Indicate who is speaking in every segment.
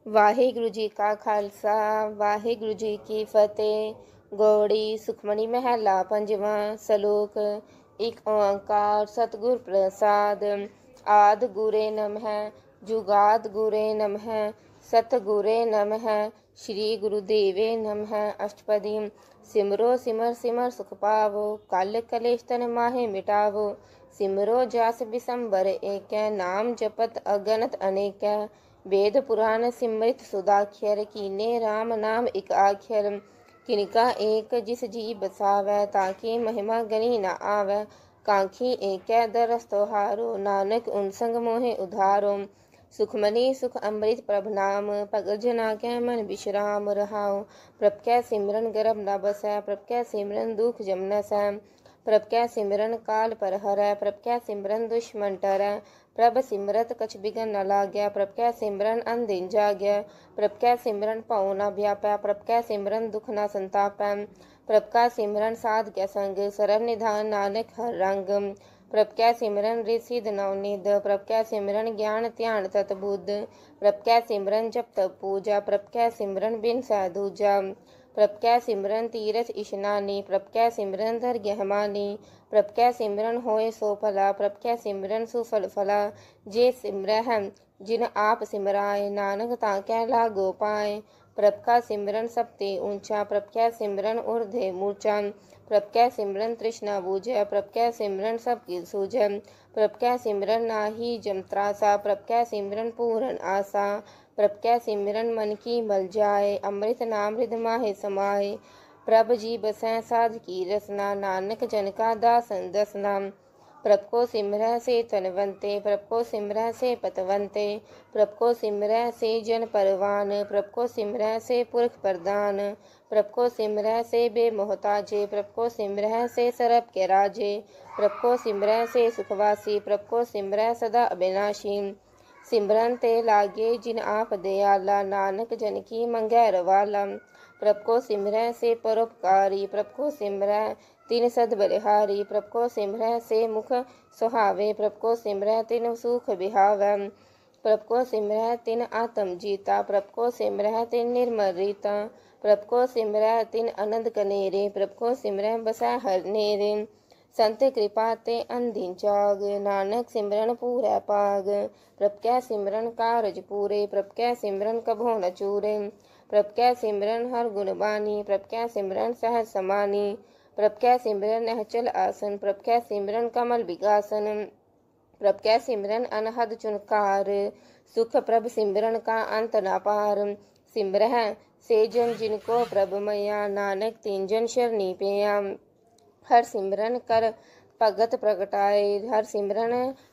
Speaker 1: ਵਾਹਿਗੁਰੂ ਜੀ ਕਾ ਖਾਲਸਾ ਵਾਹਿਗੁਰੂ ਜੀ ਕੀ ਫਤਿਹ। ਗੌੜੀ ਸੁਖਮਣੀ ਮਹਲਾ ਪੰਜਵਾਂ। ਸ਼ਲੋਕ। ਇਕ ਓੰਕਾਰ ਸਤਿਗੁਰ ਪ੍ਰਸਾਦ। ਆਦਿ ਗੁਰੇ ਨਮః ਜੁਗਾਦ ਗੁਰੇ ਨਮঃ ਸਤਿਗੁਰੇ ਨਮঃ ਸ੍ਰੀ ਗੁਰੂ ਦੇਵੇ ਨਮঃ। ਅਸ਼ਟਪਦੀ। ਸਿਮਰੋ ਸਿਮਰ ਸਿਮਰ ਸੁਖ ਪਾਵੋ ਕਲ ਕਲੇਸ਼ ਤਨ ਮਾਹੇ ਮਿਟਾਵੋ। ਸਿਮਰੋ ਜਸ ਬਿਸੰਬਰ ਏਕੈ ਨਾਮ ਜਪਤ ਅਗਨਤ ਅਨੇਕੈ। वेद पुराण सिमृत सुदाख्यर कीने राम नाम इक आख्यर। किनका एक जिस जी बसावै ताकि महिमा गनी न आवै। कांखी एक दरस तोहारो नानक उन संग मोहे उधारो। सुखमनी सुख अमृत प्रभ नाम भगत जना कै मन विश्राम रहाओ। प्रभ कै सिमरन गर्भ न बसै प्रभ कै सिमरन दुख जम न सै। प्रभ कै सिमरन काल पर हरै प्रभ कै सिमरन दुश्मन टरै। प्रभ सिमरत कछ बिघन न लाग्या प्रभ कै सिमरन अनदिन जाग्या। प्रभ कै सिमरन भौ न व्यापै प्रभ कै सिमरन दुख न संतापै। प्रभ का सिमरन साध कै संग सरल निधान नानक हर रंग। प्रभ कै सिमरन रिसिद नवनिध प्रभ कै सिमरन ज्ञान ध्यान तत बुद्ध। प्रभ कै सिमरन जप तप पूजा प्रभ कै सिमरन बिन सै दूजा। प्रभ कै सिमरन तीरथ इशनानी प्रभ कै सिमरन धर गहमानी। प्रभ कै सिमरन होए सो भला प्रभ कै सिमरन सुफल फला। जे सिमरह जिन आप सिमराए नानक ताकै लागो पाए। प्रभ का सिमरन सब ते ऊंचा प्रभ कै सिमरन उर्धे मूर्चा। प्रभ कै सिमरन तृष्णा बूझै प्रभ कै सिमरन सब की सूझै। प्रभ कै सिमरन नाही जम त्रासा प्रभ कै सिमरन पूरन आसा। प्रभ कै सिमरन मन की मल जाए अमृत नाम हृद माहे समाए। प्रभ जी बसै साध की रसना नानक जन का दासन दसना। प्रभ को सिमरह से तनवंते प्रभ को सिमरह से पतवंते। प्रभ को सिमरह से जन परवान प्रभ को सिमरह से पुरख प्रदान। प्रभ को सिमरह से बेमोहताजे प्रभ को सिमरह से सरब के राजे। प्रभ को सिमरह से सुखवासी प्रभ को सिमरह सदा अविनाशी। सिमरन ते लागे जिन आप दयाला नानक जन की मंगै रवाला। प्रभ को सिमरह से परोपकारी प्रभ को सिमरह तिन सद बलिहारी। प्रभ को सिमरह से मुख सुहावे प्रभ को सिमरह तिन सुख बिहावै। प्रभ को सिमरह तिन आत्म जीता प्रभ को सिमरह तिन निर्मल रीता। प्रभ को सिमरह तिन आनंद कनेरे प्रभ को सिमरह बसै हर नेरे। संत कृपा ते अंधिन जाग नानक सिमरन पूरै पाग। प्रभ कै सिमरन कारज पूरे प्रभ कै सिमरन कभो न चूरे। प्रभ कै सिमरन हर गुण बानी प्रभ कै सिमरन सहज समानी। प्रभ कै सिमरन अहचल आसन प्रभ कै सिमरन कमल विगासन। प्रभ कै सिमरन अनहद चुनकार सुख प्रभ सिमरन का अंत न पार। सिमरह से जन जिनको प्रभ मया नानक तीन जन शरणी पिया। हर सिमरन कर भगत प्रगटाए हर सिमरन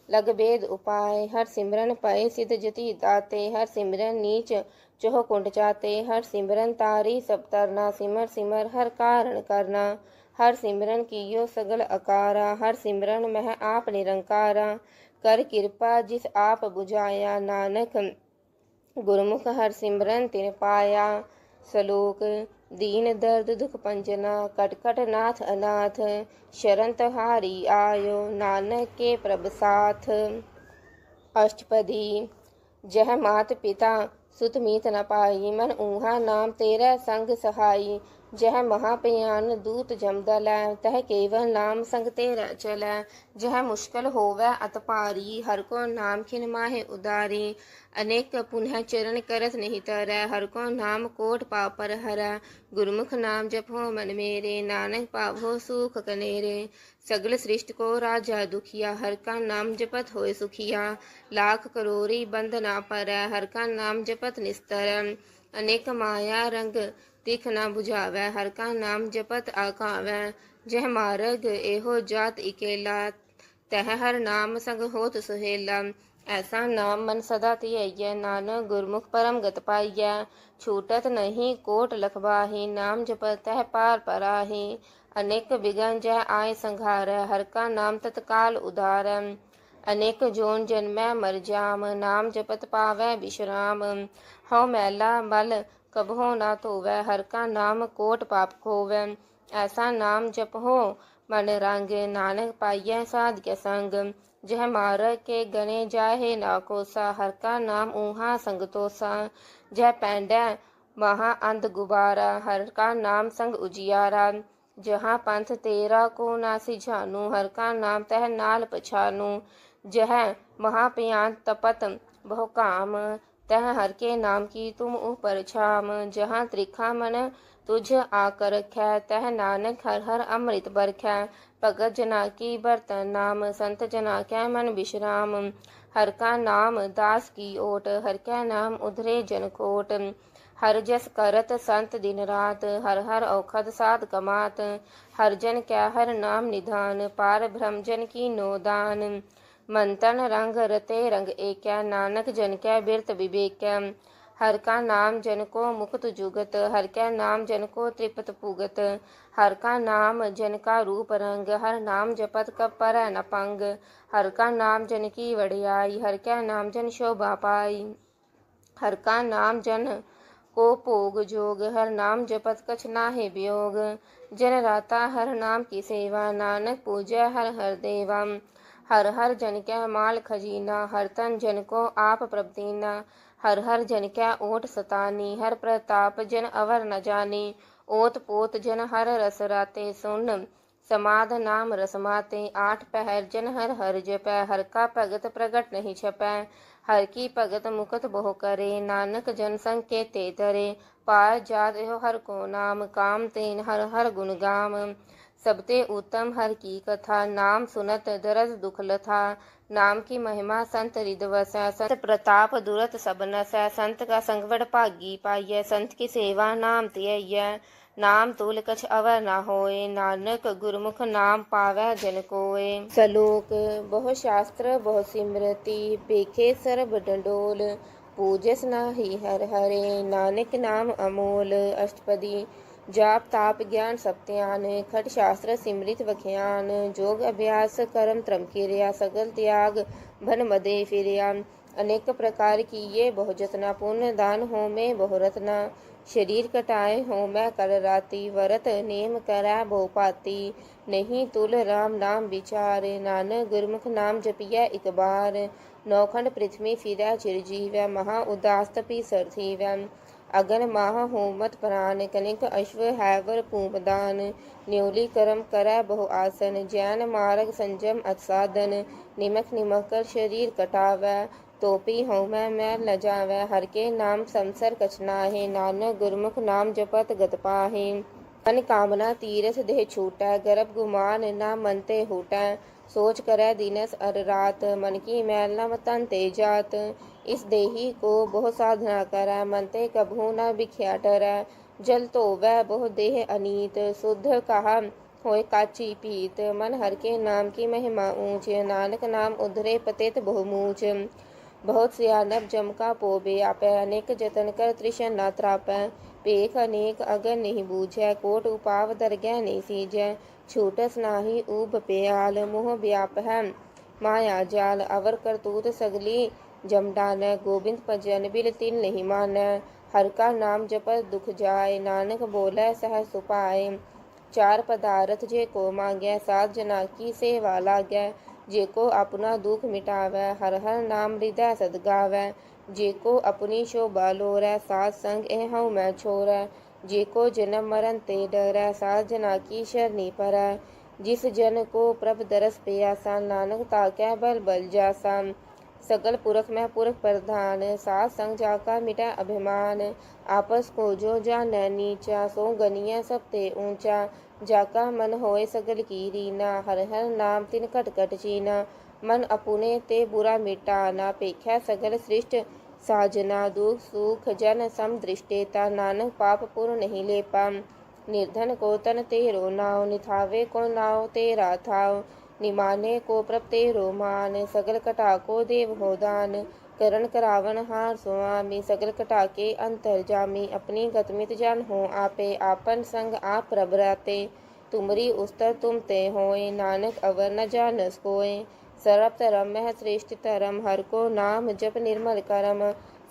Speaker 1: लग बेद उपाय। हर सिमरन पाए सिद्ध जति दाते हर सिमरन नीच चोह कुंड चाते। हर सिमरन तारी सब तरना सिमर सिमर हर कारण करना। हर सिमरन कियो सगल अकारा हर सिमरन मह आप निरंकारा। कर कृपा जिस आप बुझाया नानक गुरमुख हर सिमरन तिन पाया। श्लोक। दीन दर्द दुख पंजना कट कट नाथ अनाथ। शरण तहारी आयो नानक के प्रभ साथ। अष्टपदी। जह मात पिता सुत मीत न पाई मन ऊहा नाम तेरा संग सहाई। जह महापयान दूत जम दलै तह केवल नाम संग तेरा चलै। जह मुश्किल होवै अत पारी हर को नाम खिन माहे उदारी। अनेक पुनः चरण करत नहीं तरै हर को नाम कोट पापर हरै। गुरमुख नाम जपो मन मेरे नानक पावो सुख कनेरे। सगल सृष्टि को राजा दुखिया हर का नाम जपत होए सुखिया। लाख करोड़ी बंद ना परै हर का नाम जपत निस्तर। अनेक माया रंग तिख ना बुझावै हर का नाम जपत आकावै। जह मार्ग एहो जात इकेला तह हर नाम संग होत सुहेला। ऐसा नाम मन सदा धियैयै नानक गुरमुख परम गत पाइयै। छूटत नहीं कोट लखबाही नाम जपत तह पार पराही। अनेक बिघन जह आय संघारै हर का नाम तत्काल उधारै। अनेक जोन जन्मै मर जाम नाम जपत पावै विश्राम। हौ मैला मल कबहो ना धोवै हर का नाम कोट पाप खोवै। ऐसा नाम जपहो मन रंग नानक पाइयै साध के संग। जह मार के गणे जाहे ना कोसा, हर का नाम ऊहा संग तोसा। जह पैंडै महा अंध गुबारा, हर का नाम संग उजियारा। जहाँ पंथ तेरा को ना सिझानू, हर का नाम तह नाल पछानू। जह महाप्यान तपत बहु काम, तह हर के नाम की तुम ऊपर छाम। जहाँ त्रिखा मन तुझ आकर रखै, तह नानक हर हर अमृत बरखै। भगत जना की बर्तन नाम, संत जना कै मन विश्राम। हर का नाम दास की ओट, हर कै नाम उधरे जन कोट। हर जस करत संत दिन रात, हर हर औखद साध कमात। हर जन कै हर नाम निधान, पार ब्रह्म जन की नोदान। मन तन रंग रते रंग एकै, नानक जन कै बिरत विवेकै। हर का नाम जन को मुक्त जुगत, हर कै नाम जन को तृप्त पुगत। हर का नाम जन का रूप रंग, हर नाम जपत कब परੈ न पंग। हर का नाम जन की वडियाई, हर कै नाम जन शोभा पाई। हर का नाम जन को भोग जोग, हर नाम जपत कछ नाहे वियोग। जन राता हर नाम की सेवा, नानक पूजै हर हर देवा। हर हर जन कै माल खजीना, हर तन जन को आप प्रभ दीना। हर हर जन कै ओट सतानी, हर प्रताप जन अवर न जानी। ओत पोत जन हर रस राते, सुन समाध नाम रस माते। आठ पहर जन हर हर जपै, हर का भगत प्रगट नहीं छपै। हर की भगत मुकत बहु करे, नानक जन संग के ते धरे। पार जात एहो हर को नाम, काम तेन हर हर गुण गाम। सबते उत्तम हर की कथा, नाम सुनत दरद दुख लथा। नाम की महिमा संत हृद वसै, संत प्रताप दुरत सब नसै। संत का संग बड़ भागी पाइयै, संत की सेवा नाम धियैयै। नाम तुल कछ अवर ना होए, नानक गुरमुख नाम पावै जन कोय। सलोक बहु शास्त्र बहु सिमरति, पेखे सरब डंडोल। पूजस नाही हर हरे, नानक नाम अमोल। अष्टपदी जाप ताप ज्ञान सब ध्यान, खट शास्त्र सिमरित वख्यान। जोग अभ्यास करम त्रम किरिया, सगल त्याग भन मदे फिरिया। अनेक प्रकार की ये बहु जतना, पुण्य दान हो में बहु रत्ना। शरीर कटाए हो मैं कर राती, वरत नेम करै बहु पाती। नहीं तुल राम नाम विचार, नानक गुरमुख नाम जपिया इक बार। नौखंड पृथ्वी फिरै चिरजीवै, महा उदास तपी सर थीवै। अगन माह होमत प्राण, कनिक अश्व हैवर पूमदान। न्योली करम करै बहु आसन, जैन मार्ग संजम अत साधन। निमक निमक कर शरीर कटावै, तोपी होमै मैल न जावै। हर के नाम संसर कछ नाहि, नानक गुरमुख नाम जपत गत पाहि। मन कामना तीरथ देह छूटै, गर्भ गुमान ना मन ते हूटै। सोच करै दिनस अर रात, मन की मैल न तन ते जात। इस देही को बहु साधना करै, मन ते कभू न बिख्या डरै। जल धोवै बहु देह अनीत, शुद्ध कहा होय काची पीत। मन हर के नाम की महिमा ऊंच, नानक नाम उधरे पतित बहु मूच। बहुत सियानप जम का पो व्यापै, अनेक जतन कर तृषन ना त्रापै। पेख अनेक अगन नहीं बूझै, कोट उपाव दरगह नहीं सीजै। छूटस नाही ऊब प्याल, मोह व्याप है माया जाल। अवर करतूत सगली जम डानै, गोबिंद भजन बिल तिल नहीं मानै। हर का नाम जपत दुख जाय, नानक बोलै सहज सुपाय। चार पदारथ जे को मांगै, सात जना की सेवा लागै। जे को अपना दुख मिटावै, हर हर नाम हृदय सद गावै। जे को अपनी शोभा लोरै, साध संग एह हऊँ मैं छोरै। जे को जन्म मरण ते डरै, साध जना की शरणी परै। जिस जन को प्रभ दरस पियासा, नानक ताकै बल बल जासा। सगल पुरख में पुरख प्रधान, साध संग जाका मिटै अभिमान। आपस को जो जानै नीचा, सो गनियै सब ते ऊंचा। जाका मन होए सगल की रीना, हर हर नाम तिन कट कट चीना। मन अपुने ते बुरा मिटाना, पेख्या सगल सृष्ट साजना। दुख सुख जन सम दृष्टेता, नानक पाप पुर नहीं लेपा। निर्धन को तन तेरो नाव, निथावे को नाव तेरा थाव। निमाने को प्रभ तेरो मान, सगल कटा को देव हो दान। करण करावन हार स्वामी, सगल कटा के अंतर जामी। अपनी गतमित जान हो आपे, आपन संग आप प्रभ राते। तुमरी उस्तर तुम ते होए, नानक अवर न जानस कोय। सर्व धर्म मह श्रेष्ठ धर्म, हर को नाम जप निर्मल करम।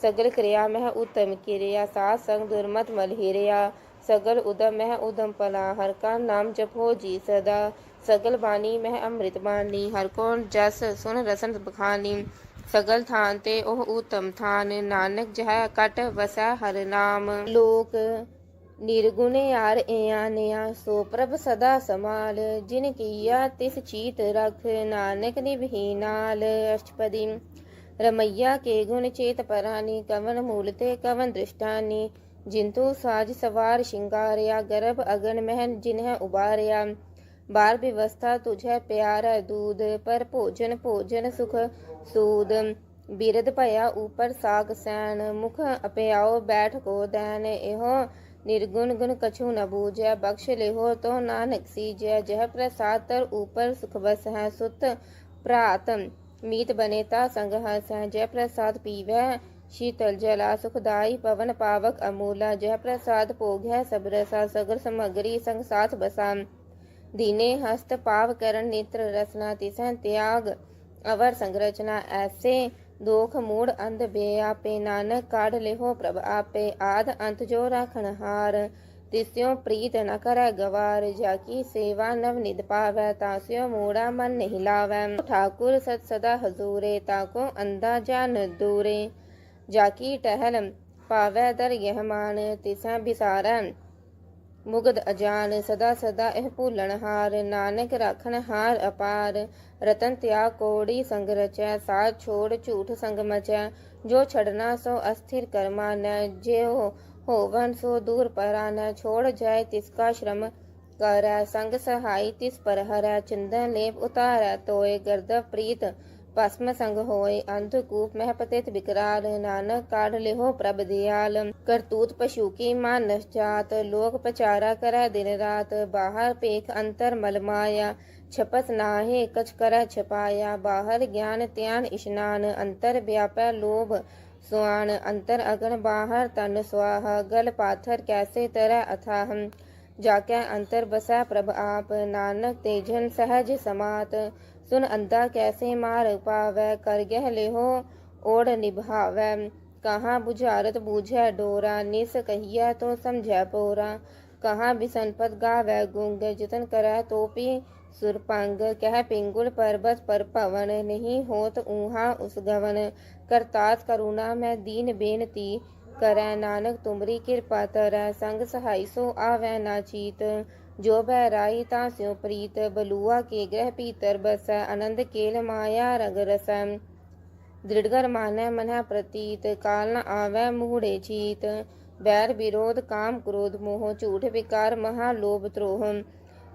Speaker 1: सगल क्रिया मह उत्तम क्रिया, साध संग दुर्मत मल हिरिया। सगल उदम मह उदम पला, हर का नाम जपो जी सदा। सगल बानी मह अमृत बानी, हर को जस सुन रसन बखानी। सगल थान ते ओह उत्तम थान, नानक जह कट वसै हर नाम। लोक निर्गुण यार एया नया, सो प्रभ सदा समाल। जिन किया तिस चीत रख, नानक निभहि नाल। अष्टपदी। रमैया के गुण चेत परानी, कवन मूल ते कवन दृष्टानी। जिंतु साज सवार शिंगारया, गर्भ अगन मह जिन्ह उबारया। बार व्यवस्था तुझे प्यारा दूध, पर भोजन भोजन सुख सूद। बिरद भया ऊपर साग सैन, मुख अपयाओ बैठ को दैन। एहो निर्गुण गुण कछु न बूझै, बख्श लेहो तो नानक सीजै। जह प्रसाद तर ऊपर सुख बस है, सुत प्रात मीत बनेता संग हस है। जय प्रसाद पीवै शीतल जला, सुखदाई पवन पावक अमूला। जय प्रसाद भोग है सब रसा, सगर समगरी संग साथ बसा। दीने हस्त पाव करण नेत्र रसना, तिसह त्याग अवर संरचना। ऐसे दोख मूड अंध बेआपे, नानक काढ़ लेहो प्रभ आपे। आद अंत जो राखण हार, तिस्यों प्रीत न करੈ गवार। जाकी सेवा नव निध पावै, तास्यों मूढ़ा मन नहीं लावै। ठाकुर सत सदा हजूरे, ताको अंधा जान दूरे। जाकी टहल पावै दर यह मान, तिसह बिसारै मुगध अजान। सदा सदा एह भूलन हार, नानक राखण हार अपार। रतन त्याग कोड़ी संग रचै, साथ छोड़ झूठ संग मचै। जो छड़ना सो अस्थिर कर मानै, जे होवन सो दूर परानै। छोड़ जाय तिसका श्रम करै, संग सहाय तिस पर हरै। चंदन लेप उतारै तोय, गर्दव प्रीत भस्म संग होय। अंधकूप मह पतित विकराल, नानक काढ़ लेहो प्रभ दयाल। करतूत पशु की मानस जात, लोक पचारा करै दिन रात। बाहर पेख अंतर मल माया, छपत नाहे कछ करੈ छपाया। बाहर ज्ञान त्यान स्नान, अंतर व्यापै लोभ सुआन। अंतर अगन बाहर तन स्वाहा, गल पाथर कैसे तरੈ अथाह। जाकै अंतर बसै प्रभ आप, नानक तेजन सहज समात। सुन अंधा कैसे मार पावै, कर गह लेहो ओढ़ निभावै। कहाँ बुझारत बूझै डोरा, निस कहिया तो समझै पोरा। कहाँ बिसनपत गावै गुंग, जतन करै तोपी सुरपंग। कह पिंगुल पर्वत पर पवन, नहीं होत ऊहा उस गवन। करतात करुणा में दीन बेनती, करै नानक तुमरी कृपा तरै। संग सहाय सो आवै ना चीत, जो बहराई तास्यों प्रीत। बलुआ के ग्रह पीतर बसै, आनंद केल माया रंग रसै। दृढ़गर मानै मन प्रतीत, काल न आवै मूढ़े चीत। बैर विरोध काम क्रोध मोह, झूठ विकार महालोभ द्रोह।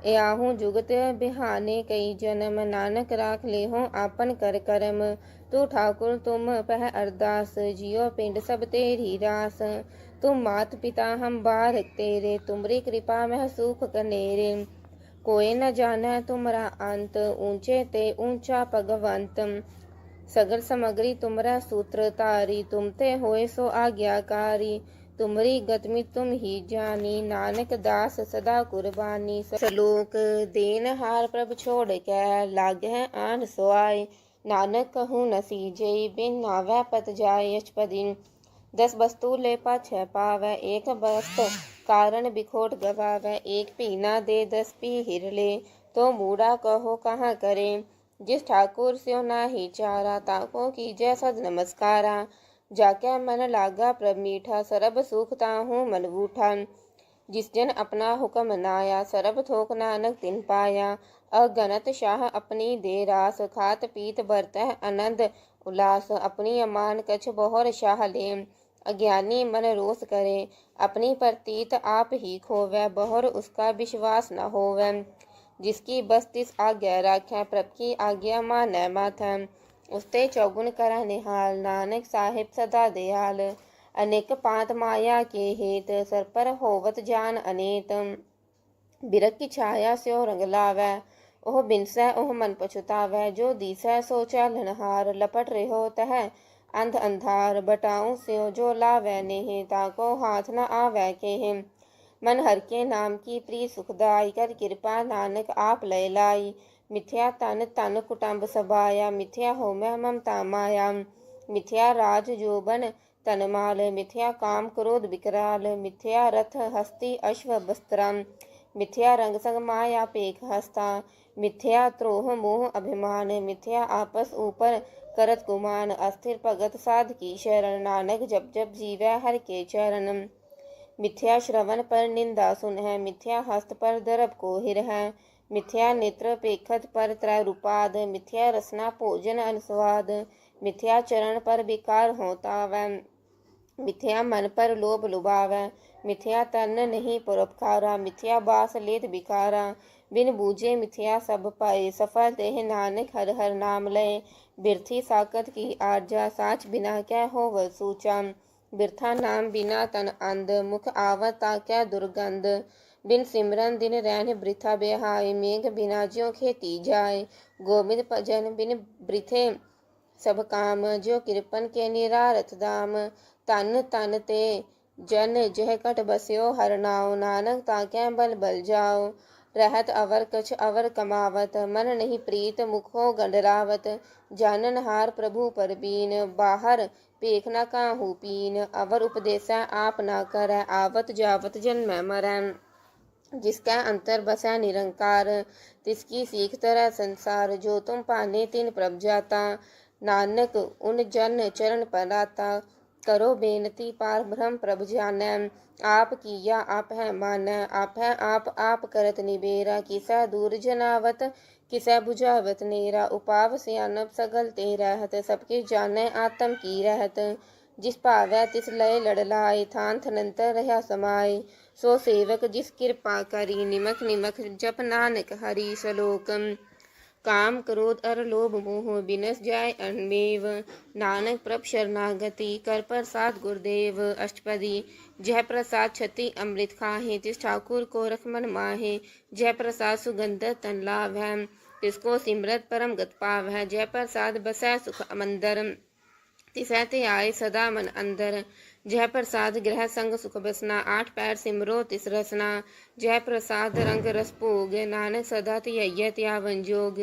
Speaker 1: याहू जुगत बिहाने कई जन्म, नानक राख लेहो आपन कर करम। तू ठाकुर तुम पह अरदास, जियो पिंड सब तेरी रास। तुम मात पिता हम बारक तेरे, तुमरी कृपा मह सुख कनेरे। कोई न जानै तुमरा अंत, ऊंचे ते ऊंचा भगवंत। सगल समग्री तुमरा सूत्र तारी, तुम ते होए सो आज्ञाकारी। तुमरी गतमि तुम ही जानी, नानक दास सदा कुर्बानी। सलोक देन हार प्रभ छोड़ कै, लागै आन सोआय। नानक कहूँ न सीजई, बिन नावै पत जाय। अष्टपदी। 10 वस्तु ले पाछै पावै, एक वस्त कारण बिखोट गवावै। एक पीना दे 10 पी हिर ले, तो बूढ़ा कहो कहाँ करे। जिस ठाकुर स्यो नाही चारा, ताको कीजै सद नमस्कारा। जाकै मन लागा प्रभ मीठा, सरब सुख ताहू मन बूठा। जिस जन अपना हुक्म नाया, सरब थोक नानक तिन पाया। अगनत शाह अपनी दे रास, खात पीत बरतह आनंद उल्लास। अपनी अमान कछ बहुर शाह ले, अज्ञानी मन रोष करे। अपनी प्रतीत आप ही खोवै, बहुर उसका विश्वास न होवै। जिसकी बस तिस आज्ञा राखै, प्रभ की आज्ञा मानै माथै। उसते चौगुन करै निहाल, नानक साहिब सदा दयाल। अनेक पात माया के हेत, सर पर होवत जान अनेत। बिरख की छाया स्यो रंग लावै, ओह बिनसै ओह मन पछुतावै। जो दिसै सो चालनहार, लपट रहो तह अंध अंधार। बटाऊं स्यो जो लावै नेह, ताको हाथ न आवै केह। मन हर के नाम की प्री सुखदाई, कर कृपा नानक आप लय लाई। मिथ्या तन तन कुटुंब सबाया, मिथ्या होमै ममता माया। मिथ्या राज जोबन तनमाल, मिथ्या काम क्रोध विकराल। मिथ्या रथ हस्ती अश्व वस्त्रम, मिथ्या रंग संग माया पेख हस्ता, मिथ्या त्रोह मोह अभिमान, मिथ्या आपस ऊपर करत गुमान, अस्थिर भगत साध की शरण, नानक जप जप जीवै हर के चरण। मिथ्या श्रवण पर निंदा सुन है, मिथ्या हस्त पर दरब को हिर है, मिथ्या नेत्र पेखत पर त्रय रूपाद, मिथ्या रसना भोजन अनुस्वाद, मिथ्या चरण पर विकार होता वै, मिथ्या मन पर लोभ लुभावै, मिथ्या तन नहीं परोपकारा, मिथ्या बास लेत बिकारा, बिन बूझे मिथ्या सब पाए, सफल देह नानक हर हर नाम लय, बिरथी साकत की आरजा, साच बिना क्या होव सूचा, बिरथा नाम बिना तन अंध, मुख आवत ता क्या दुर्गंध, बिन सिमरन दिन रैन बृथा बेहाय, मेघ बिना ज्यों खेती जाय, गोविंद भजन बिन बृथे सब काम, जो कृपन के निरारथ दाम, तन तन ते जन जह कट बस्यो हर नाव, नानक ताकै बल बल जाओ, रहत अवर कछ अवर कमावत, मन नहीं प्रीत मुखो गंडरावत, जानन हार प्रभु पर बीन, बाहर पेख न काहू पीन, अवर उपदेसा आप ना करै, आवत जावत जन्मै मरै, जिसका अंतर बसा निरंकार, तिसकी सीख तरह संसार, जो तुम पाने तिन प्रभ जाता, नानक उन जन चरण पराता, करो बेनती पार ब्रह्म प्रभ जानै, आप किया आप है मानै, आप है आप करत निबेरा, किसै दूर जनावत किसै बुझावत नेरा, उपाव सियानप सगल ते रहत, सबके जानै आत्म की रहत, जिस भावै तिस लय लड़लाए, थान थनंतर रहा समाए, सो सेवक जिस कृपा करी, निमख निमख जप नानक हरि सलोक, काम क्रोध अर लोभ मोह बिनस जाय अनमेव, नानक प्रभ शरणागति कर प्रसाद गुरुदेव, अष्टपदी जय प्रसाद छति अमृत खाहे, तिस ठाकुर को रख मन माहे, जय प्रसाद सुगंध तन लाभ है, तिसको सिमरत परम गत पाव है, जय प्रसाद बसै सुख मंदर, तिसै ते आए सदा मन अंदर, जय प्रसाद ग्रह संग सुख बसना, आठ पैर सिमरो तिस रसना, जय प्रसाद रंग रस भोग, नानक सदा धियाइयै त्यावन जोग,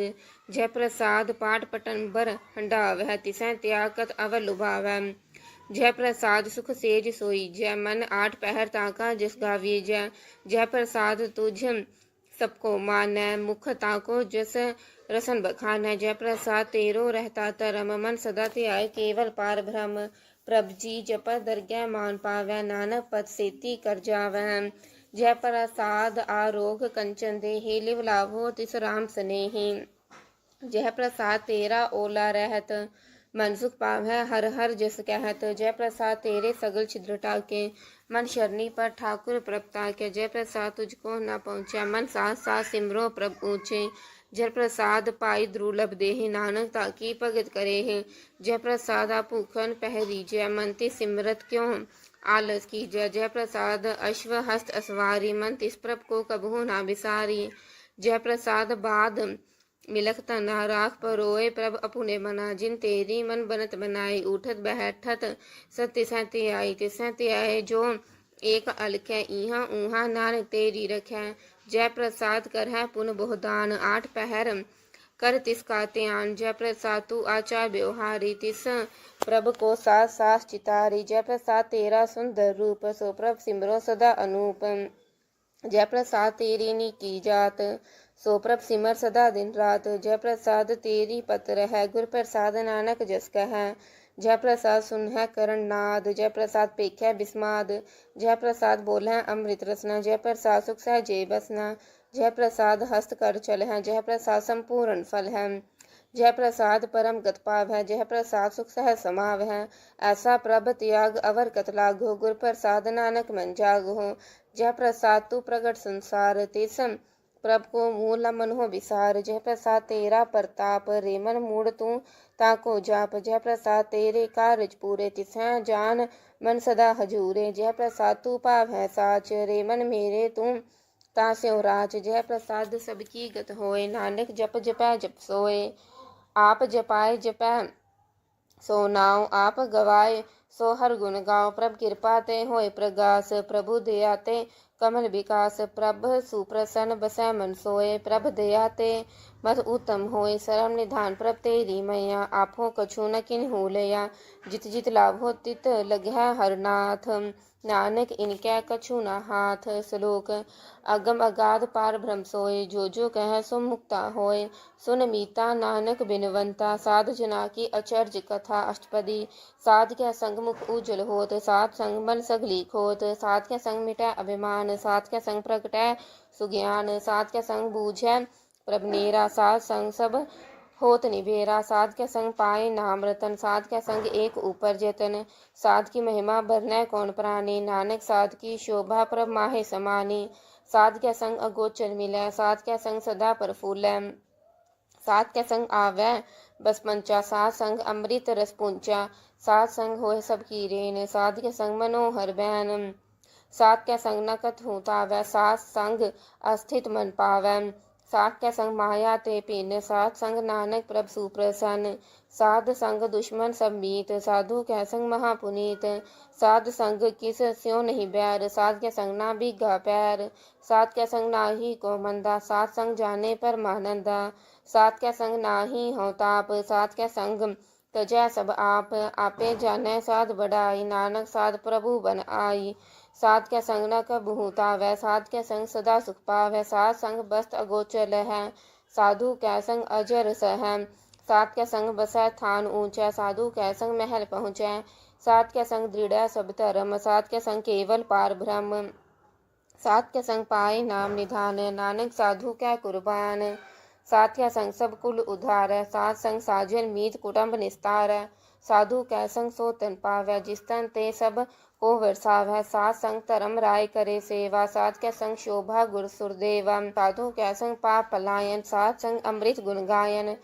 Speaker 1: जय प्रसाद पाठ पटन बर हंडावै, तिसै त्यागत अवर लुभावै, जय प्रसाद सुख सेज सोई, जय मन आठ पहर ताका जस गावी, जय प्रसाद तुझ सबको मानै, मुख ताको जस रसन बखानै, जय प्रसाद तेरो रहता धर्म, मन सदा ध्याय केवल पार ब्रह्म, प्रभ जी जपत दरगह मान पावै, नानक पद सेती कर जावै, जय प्रसाद आरोग कंचन देहि, लिव लाभो तिस राम स्नेहि, जय प्रसाद तेरा ओला रहत, मन सुख पावै हर हर जस कहत, जय प्रसाद तेरे सगल छिद्र टाके, मन शरणी पर ठाकुर प्रभता के, जय प्रसाद तुझको न पहुँचा, मन साथ साथ सिमरो प्रभ ऊँचे, जय प्रसाद पाई दुर्लभ देहि, नानक ताकी भगत करे है, जय प्रसाद आप भूखन पहरी, जय मन तिस सिमरत क्यों आलस की, जय जय प्रसाद अश्व हस्त असवारी, मन तिस प्रभ को कबहू ना बिसारी, जय प्रसाद बाद मिलख तना राख परोए, प्रभ अपुने मना, जिन तेरी मन बनत बनाई, उठत बैठत सत्य सहते आई, तिसहते आए जो एक अलख इहाँ ऊहाँ, नानक तेरी रखै, जय प्रसाद कर है पुन बहुदान, आठ पहर कर तिसका त्यान, जय प्रसाद तू आचार व्यवहारी, तिस प्रभ को साथ सास चितारी, जय प्रसाद तेरा सुंदर रूप, सो प्रभ सिमरो सदा अनूप, जय प्रसाद तेरी नी की जात, सो प्रभ सिमर सदा दिन रात, जय प्रसाद तेरी पत्र है, गुर प्रसाद नानक जस कह, जय प्रसाद सुन है करण नाद, जय प्रसाद पेख्या बिस्माद, जय प्रसाद बोल है अमृत रसना, जय प्रसाद सुख सहजे बसना, जय प्रसाद हस्त कर चल है, जय प्रसाद संपूर्ण फल है, जय प्रसाद परम गत पाव है, जय प्रसाद सुख सह समाव है, ऐसा प्रभ त्याग अवर कत लागो, गुर प्रसाद नानक मन जागो, जय प्रसाद तू प्रगट संसार, तिस प्रभ को मूल मन हो विसार, जय प्रसाद तेरा प्रताप, रे मन मूड तू ताको जाप, जय प्रसाद तेरे कारज पूरे, तिसह जान मन सदा हजूरे, जय प्रसाद तू पाव है साच, रे मन मेरे तू तास्यो राच, जय प्रसाद सबकी गत होए, नानक जप जपै जप सोए, आप जपाए जपै सो नाव, आप गवाए सो हर गुण गाओ, प्रभ कृपा ते होए प्रगास, प्रभु दया ते कमल विकास प्रभ सुप्रसन्न बसै मन सोए। प्रभ दया ते मत उत्तम होए। शरण निधान प्रभ तेरी मैया। आपो कछु न किन्हु लिया। जित जित लाभो तित लग्है हरनाथ। नानक इनकै कछु न हाथ। श्लोक अगम अगाध पार ब्रह्म सोए। जो जो कह सो मुक्ता होए। सुन मीता नानक बिनवंता। साध जना की अचर्ज कथा। अष्टपदी साध के संग मुख उज्जवल होत। साध संग मन सगली खोत। साध के संग मिटै अभिमान। साध के संग प्रगटै सुज्ञान। साध के संग बूझै प्रभनेरा। साध संग सब होत निबेरा। साध के संग पाए नाम रतन। साध के संग एक ऊपर जतन। साध की महिमा बरनै कौन प्राणी। नानक साध की शोभा प्रभ माहे समानी। साध के संग अगोचर मिलै। साध के संग सदा प्रफुल्लै। साध के संग आवे बस पंचा। साध संग अमृत रस पूंचा। साध संग होए सब की रेन। साध के संग मनोहर बैन। साध के संग न कथु तावै। साध संग अस्थित मन पावै। साध के संग माया ते पिन। साध संग नानक प्रभ सुप्रसन्न। साध संग दुश्मन सब मीत। साधु के संग महापुनीत। साध संग किस स्यों नहीं बैर। साध के संग ना बिगा पैर। साध के संग नाही को मंदा। साध संग जाने परमानंदा। साध के संग नाही हो ताप। साध के संग तजै सब आप। आपे जानै साध बढ़ाई। नानक साध प्रभु बन आई। साध के संग न कबहु तावै। साध के संग सदा सुख पावै। साध संग बस्त अगोचर लहै। साधु के संग अजर सहै। साध के संग बसै थान ऊंचा। साधु के संग महल पहुँचै। साध के संग दृढ़ सब धर्म। साध के संग केवल पार ब्रह्म। साध के संग पाए नाम निधान। नानक साधु कै कुर्बान। साध के संग सब कुल उधार। साध संग साजन मीत कुटुंब निस्तार। साधु कै संग सो तन पावै। जिस तन ते सब को वर्षावै। साध संग धर्म राय करे सेवा। साध के संग शोभा गुर सुरदेवा। साधु के संग पाप पलायन। साध संग अमृत गुण गायन।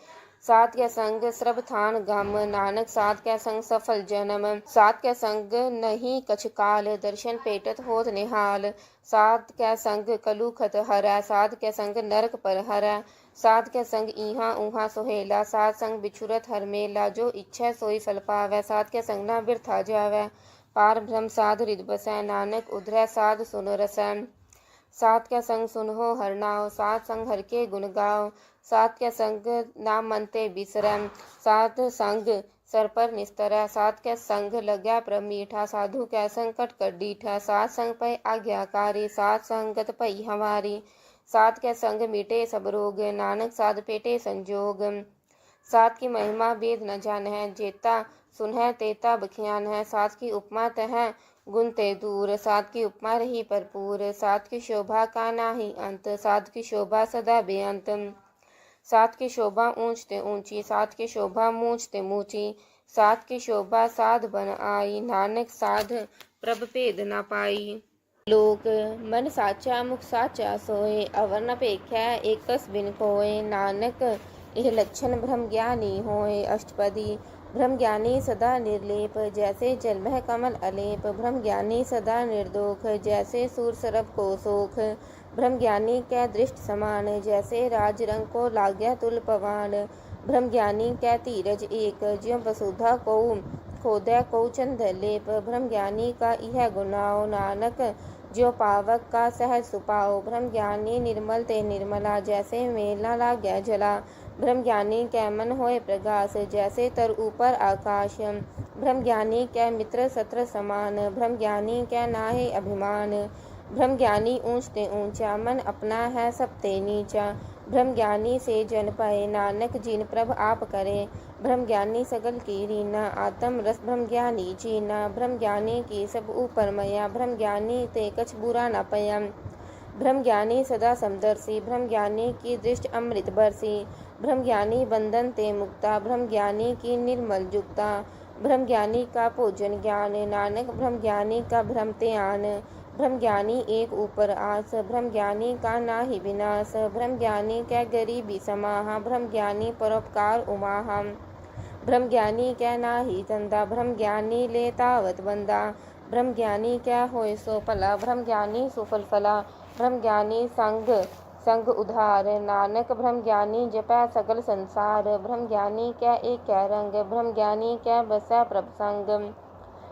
Speaker 1: साध के संग श्रवथान गम। नानक साध के संग सफल जन्म। साध के संग नहीं कछ काल। दर्शन पेटत होत निहाल। साध के संग कलुखत हरै। साध के संग नरक पर हरै। साध के संग इहाँ उहाँ सोहेला। साध संग बिछुरत हर मेला। जो इच्छा सोई फल पावै। साध के संग न बिरथा जावै। पार ब्रह्म साध हृदय बसै। नानक उधरै साध सुन रसै। साध के संग सुनहो हर नाव। साध संग हर के गुण गाओ। साध के संग नाम मन ते बिसरै। साध संग सर पर निस्तरै। साध के संग लग्या प्रभ मीठा। साधु के संग कटकट डीठा। साध संग पै आज्ञाकारी। साध संगत पै हमारी। साध के संग मिटे सब रोग। नानक साध पेटे संजोग। साध की महिमा वेद न जानहै। जेता सुनहै तेता बखियान है। साध की उपमा तह गुण ते दूर। साध की उपमा रही भरपूर। साध की शोभा का नाही अंत। साध की शोभा सदा बेअंत। साध की शोभा ऊंच ते ऊंची। साध की शोभा मूंछ ते मूंची। साध की शोभा साध बन आई। नानक साध प्रभ भेद न पाई। लोक मन साचा मुख साचा सोए। अवर न पेखै एक कस बिन कोय। नानक यह लक्षण ब्रह्म ज्ञानी होए। अष्टपदी ब्रह्म ज्ञानी सदा निर्लेप। जैसे जल मह कमल अलेप। ब्रह्म ज्ञानी सदा निर्दोष। जैसे सूर सरभ को सोख। ब्रह्म ज्ञानी कै दृष्ट समान। जैसे राज रंग को लाग्या तुल पवान। ब्रह्म ज्ञानी कै धीरज एक। ज्यों वसुधा को खोदै को चंद लेप। ब्रह्म ज्ञानी का यह गुनाओ। नानक ज्यों पावक का सहज सुपाओ। ब्रह्म ज्ञानी निर्मल ते निर्मला। जैसे मेला लाग्या जला। ब्रह्म ज्ञानी कै मन होए प्रगास। जैसे तर ऊपर आकाश। ब्रह्म ज्ञानी कै मित्र सत्र समान। ब्रह्म ज्ञानी कै नाहे अभिमान। ब्रह्म ज्ञानी ऊंच ते ऊंचा। मन अपना है सब ते नीचा। ब्रह्म ज्ञानी से जन पाए। नानक जिन प्रभ आप करे। ब्रह्म ज्ञानी सगल की रीना। आत्म रस ब्रह्म ज्ञानी चीना। ब्रह्म ज्ञानी की सब ऊपर मया। ब्रह्म ज्ञानी ते कछ बुरा न पया। ब्रह्म ज्ञानी सदा समदर्शी। ब्रह्म ज्ञानी की दृष्टि अमृत बरसी। ब्रह्म ज्ञानी बंधन ते मुक्ता। ब्रह्म ज्ञानी की निर्मल जुक्ता। ब्रह्म ज्ञानी का भोजन ज्ञान। नानक ब्रह्म ज्ञानी का भ्रम ते आन। ब्रह्म ज्ञानी एक ऊपर आस। ब्रह्म ज्ञानी का नाही विनाश। ब्रह्म ज्ञानी कै गरीबी समाहा। ब्रह्म ज्ञानी परोपकार उमाहा। ब्रह्म ज्ञानी कै नाही धंधा। ब्रह्म ज्ञानी ले तावत बंदा। ब्रह्म ज्ञानी कै होय सो भला। ब्रह्म ज्ञानी सुफल फला। ब्रह्म ज्ञानी संग संग उधार। नानक ब्रह्म ज्ञानी जपै सगल संसार। ब्रह्म ज्ञानी कै एक कै रंग। ब्रह्म ज्ञानी कै बसै प्रभ संग।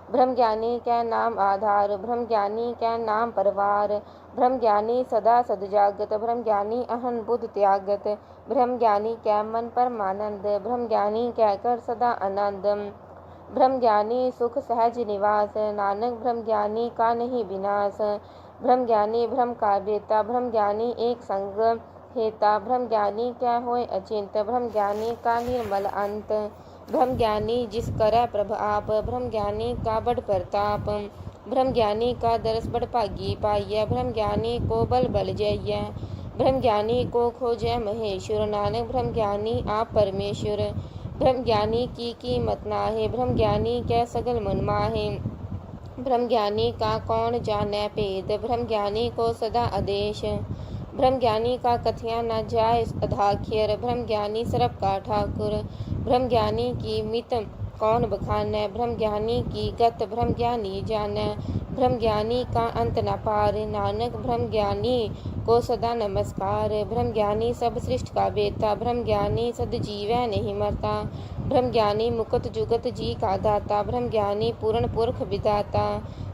Speaker 1: ब्रह्मज्ञानी कै नाम आधार, ब्रह्मज्ञानी कै नाम परवार। ब्रह्मज्ञानी सदा सदजागत, ब्रह्मज्ञानी अहन बुध त्यागत। ब्रह्मज्ञानी कै मन परमानंद, ब्रह्मज्ञानी कै कर सदा आनंद। ब्रह्मज्ञानी सुख सहज निवास, नानक ब्रह्मज्ञानी का नहीं विनाश। ब्रह्मज्ञानी ब्रह्म का बेता, ब्रह्मज्ञानी एक संग हेता। ब्रह्मज्ञानी क्या होय अचिंत, ब्रह्मज्ञानी का निर्मल अंत। ब्रह्मज्ञानी जिस करे प्रभ आप, ब्रह्मज्ञानी का बड़ प्रताप। ब्रह्मज्ञानी का दरस बड़ भागी पाइय, ब्रह्मज्ञानी को बल बल जइय। ब्रह्मज्ञानी को खोजै महेश्वर, नानक ब्रह्मज्ञानी आप परमेश्वर। ब्रह्मज्ञानी की कीमत नाहे, ब्रह्मज्ञानी कै सगल मन माहे। ब्रह्मज्ञानी का कौन जाने भेद, ब्रह्मज्ञानी को सदा आदेश। ब्रह्मज्ञानी का कथिया न जाय अधाख्यर, ब्रह्मज्ञानी सरब का ठाकुर। ब्रह्मज्ञानी की मित कौन बखानै, ब्रह्मज्ञानी की गत ब्रह्मज्ञानी जानै। ब्रह्मज्ञानी का अंत न पार, नानक ब्रह्मज्ञानी को सदा नमस्कार। ब्रह्मज्ञानी सब सृष्टि का बेता, ब्रह्मज्ञानी सदजीवै नहीं मरता। ब्रह्मज्ञानी मुकुट जुगत जी का दाता, ब्रह्मज्ञानी पूर्ण पुरख विदाता।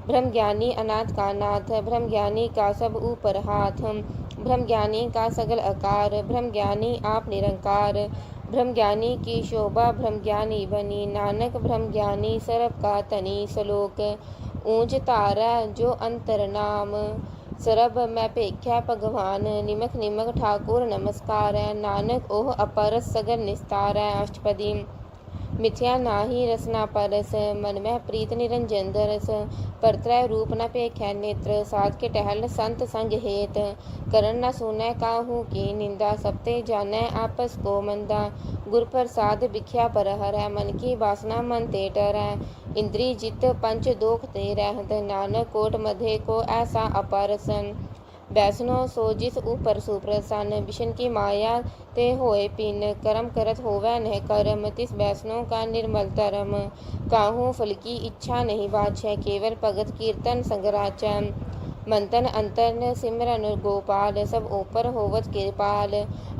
Speaker 1: ब्रह्मज्ञानी अनाथ का नाथ, ब्रह्मज्ञानी का सब ऊपर हाथ। ब्रह्मज्ञानी का सगल आकार, ब्रह्मज्ञानी आप निरंकार। ब्रह्मज्ञानी की शोभा ब्रह्मज्ञानी बनी, नानक ब्रह्मज्ञानी सरब का तनी। सलोक ऊंच तारै जो अंतर नाम, सरब मैं भेख्या भगवान। निमक निमक ठाकुर नमस्कार, नानक ओह अपरस सगर निस्तार। अष्टपदी मिथ्या नाही रसना परस, मन में प्रीत निरंजन दरस। परत्रय रूप न पेख्या नेत्र, साध के टहल संत संग हेत। करन न सुनै काहू की निंदा, सबते जानै आपस को मंदा। गुर प्रसाद भिख्या पर हरै, मन की वासना मन ते डरै। इंद्री जित पंच दोख ते रहत, नानक कोट मधे को ऐसा अपरसन। बैसनो सो जिस ऊपर सुप्रसन्न, विष्णु की माया ते होए पिन। कर्म करत होवै नह कर्म, तिस बैसनो का निर्मल धर्म। काहू फल की इच्छा नहीं बाछै, केवल भगत कीर्तन संग राचै। मंतन अंतन सिमरन गोपाल, सब ऊपर होवत कृपाल।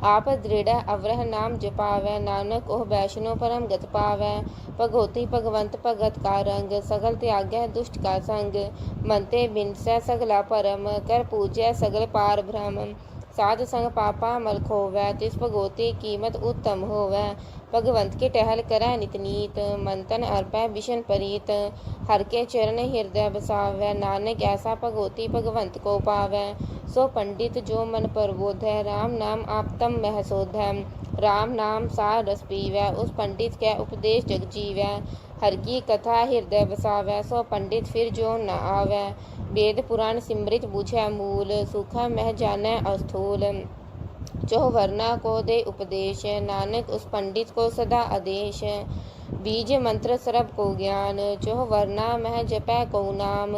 Speaker 1: आप दृढ़ अवरह नाम जपावै, नानक ओह वैष्णो परम गत पावै। भगवती भगवंत भगत का रंग, सगल त्यागै दुष्ट का संग। मनते बिनसै सगला परम, कर पूजै सगल पार ब्रह्म। साध संग पापा मल खोवै, तिस भगवती कीमत उत्तम होवै। भगवंत के टहल करै नित नीत, मन तन अर्पै विष्णु प्रीत। हर के चरण हृदय बसावै, नानक ऐसा भगवती भगवंत को पावै। सो पंडित जो मन प्रबोधै, राम नाम आपतम मह शोधै। राम नाम सार रस पीवै, उस पंडित कै उपदेश जग जीवै। हर की कथा हृदय बसावै, सो पंडित फिर जो न आवै। वेद पुराण सिमरित बुझै मूल, सूखा मह जानै अस्थूल। चौह वर्णा को दे उपदेश, नानक उस पंडित को सदा आदेश। बीज मंत्र सरब को ज्ञान, चौह वर्णा मह जपै को नाम।